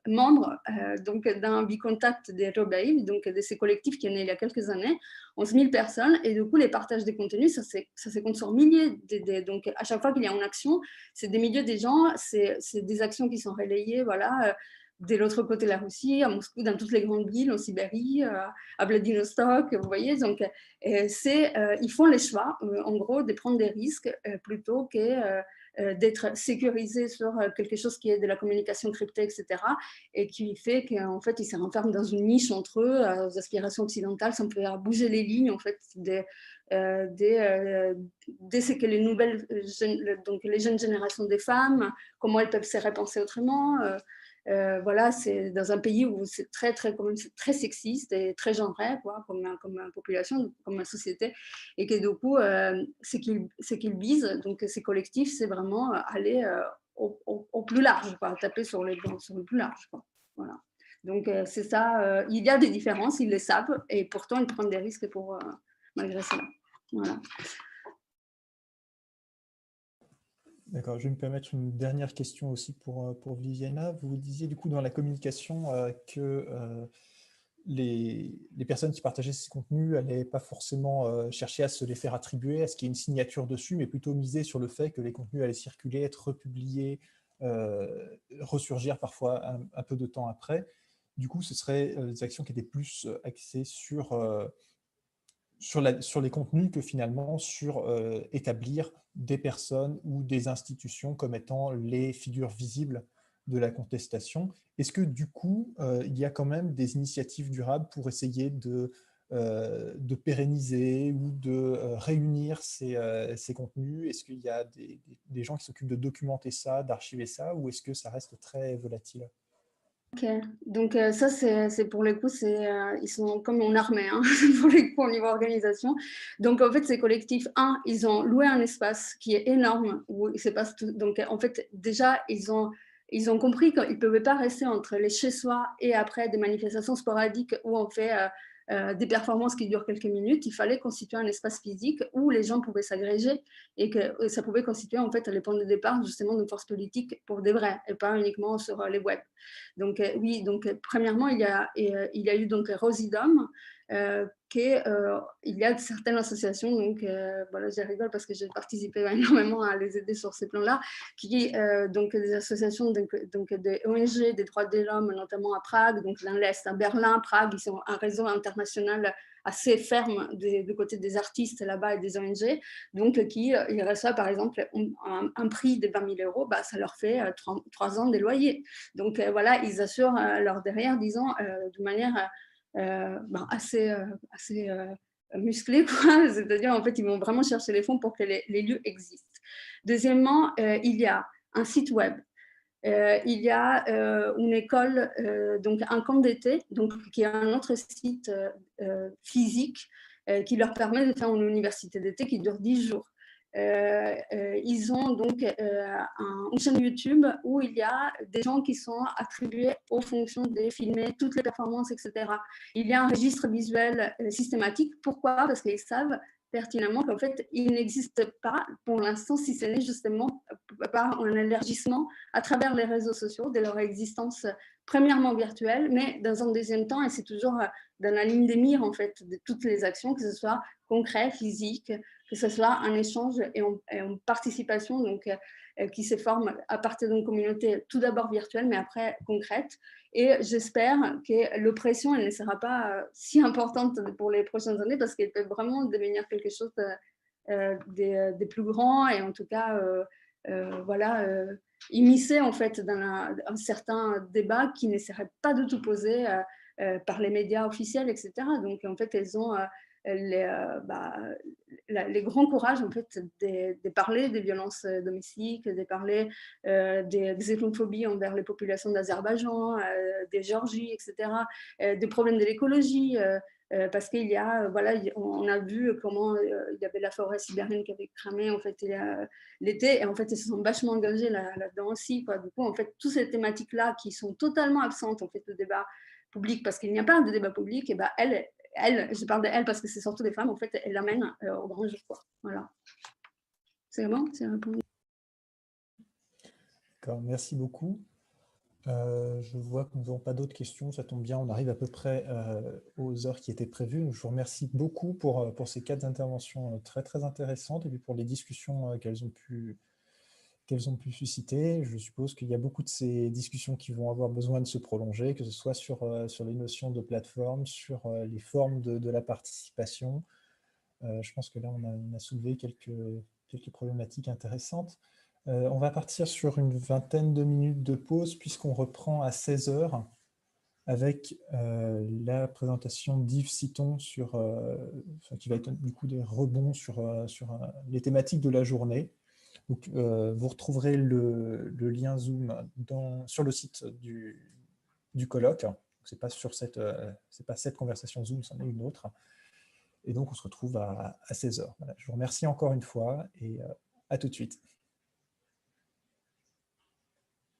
membres donc d'un Bicontact des Rebellion, donc de ces collectifs qui est né il y a quelques années, 11 000 personnes, et du coup les partages des contenus, ça se compte sur milliers, donc à chaque fois qu'il y a une action, c'est des milliers de gens, c'est des actions qui sont relayées, voilà, de l'autre côté de la Russie, à Moscou, dans toutes les grandes villes, en Sibérie, à Vladivostok, vous voyez, donc ils font les choix, en gros, de prendre des risques plutôt que d'être sécurisés sur quelque chose qui est de la communication cryptée, etc., et qui fait qu'en fait, ils se renferment dans une niche entre eux, aux aspirations occidentales, sans pouvoir bouger les lignes, en fait, dès ce que les nouvelles, donc les jeunes générations des femmes, comment elles peuvent se repenser autrement. Voilà, c'est dans un pays où c'est très sexiste et très genré, quoi, comme population, comme société, et que du coup, ce qu'ils visent, donc ces collectifs, c'est vraiment aller au plus large, quoi, taper sur le plus large, quoi. Voilà. Donc c'est ça, il y a des différences, ils le savent, et pourtant ils prennent des risques malgré cela. Voilà. D'accord, je vais me permettre une dernière question aussi pour Viviana. Vous disiez du coup dans la communication que les personnes qui partageaient ces contenus n'allaient pas forcément chercher à se les faire attribuer, à ce qu'il y ait une signature dessus, mais plutôt miser sur le fait que les contenus allaient circuler, être republiés, ressurgir parfois un peu de temps après. Du coup, ce seraient des actions qui étaient plus axées sur les contenus que finalement sur établir des personnes ou des institutions comme étant les figures visibles de la contestation. Est-ce que du coup, il y a quand même des initiatives durables pour essayer de pérenniser ou de réunir ces contenus? Est-ce qu'il y a des gens qui s'occupent de documenter ça, d'archiver ça, ou est-ce que ça reste très volatile? Ok, donc ça, c'est pour le coup, ils sont comme en armée, hein, pour le coup, au niveau organisation. Donc en fait, ces collectifs, ils ont loué un espace qui est énorme, où il se passe tout. Donc en fait, déjà, ils ont compris qu'ils ne pouvaient pas rester entre les chez-soi et après des manifestations sporadiques où on fait des performances qui durent quelques minutes. Il fallait constituer un espace physique où les gens pouvaient s'agréger et que ça pouvait constituer en fait les points de départ justement d'une force politique pour des vrais et pas uniquement sur les web. Donc oui, donc premièrement, il y a eu donc Rosidom qu'il y a certaines associations, donc voilà, je rigole parce que j'ai participé énormément à les aider sur ces plans-là, donc des associations, donc des ONG, des droits de l'homme, notamment à Prague, donc dans l'Est, à Berlin, Prague, ils sont un réseau international assez ferme du côté des artistes là-bas et des ONG, donc ils reçoivent par exemple un prix de 20 000 €, bah, ça leur fait 3 ans de loyer. Donc voilà, ils assurent leur derrière, disons, de manière assez musclée, c'est-à-dire en fait ils vont vraiment chercher les fonds pour que les lieux existent. Deuxièmement, il y a un site web. Il y a une école, donc un camp d'été, donc qui est un autre site physique qui leur permet de faire une université d'été qui dure 10 jours. Ils ont donc une chaîne YouTube où il y a des gens qui sont attribués aux fonctions de filmer toutes les performances, etc. Il y a un registre visuel systématique. Pourquoi? Parce qu'ils savent pertinemment qu'en fait, il n'existe pas pour l'instant, si ce n'est justement par un élargissement à travers les réseaux sociaux de leur existence premièrement virtuelle, mais dans un deuxième temps, et c'est toujours dans la ligne des mires en fait de toutes les actions, que ce soit concret, physique, que ce soit un échange et une participation donc, qui se forme à partir d'une communauté tout d'abord virtuelle, mais après concrète. Et j'espère que l'oppression elle ne sera pas si importante pour les prochaines années parce qu'elle peut vraiment devenir quelque chose des plus grands et en tout cas voilà, immiscer en fait dans un certain débat qui ne serait pas du tout posé par les médias officiels, etc. Donc en fait, elles ont les grands courages en fait de parler des violences domestiques, de parler des xénophobies envers les populations d'Azerbaïdjan, de Géorgie, etc., des problèmes de l'écologie. Parce qu'il y a, voilà, on a vu comment il y avait la forêt sibérienne qui avait cramé en fait l'été, et en fait ils se sont vachement engagés là-dedans aussi, quoi. Du coup, en fait, toutes ces thématiques-là qui sont totalement absentes en fait de débat public parce qu'il n'y a pas de débat public, et ben elle, je parle d'elle parce que c'est surtout des femmes, en fait, elle l'amène au grand jour, quoi. Voilà. C'est bon, c'est répondu. D'accord, merci beaucoup. Je vois que nous n'avons pas d'autres questions, ça tombe bien, on arrive à peu près aux heures qui étaient prévues. Je vous remercie beaucoup pour ces 4 interventions très très intéressantes et puis pour les discussions qu'elles ont pu susciter. Je suppose qu'il y a beaucoup de ces discussions qui vont avoir besoin de se prolonger, que ce soit sur les notions de plateforme, sur les formes de la participation. Je pense que là, on a soulevé quelques problématiques intéressantes. On va partir sur une vingtaine de minutes de pause puisqu'on reprend à 16 h avec la présentation d'Yves Citon qui va être du coup des rebonds sur les thématiques de la journée. Donc, vous retrouverez le lien Zoom sur le site du colloque. Ce n'est pas cette conversation Zoom, c'en est une autre. Et donc, on se retrouve à 16 h. Voilà. Je vous remercie encore une fois et à tout de suite.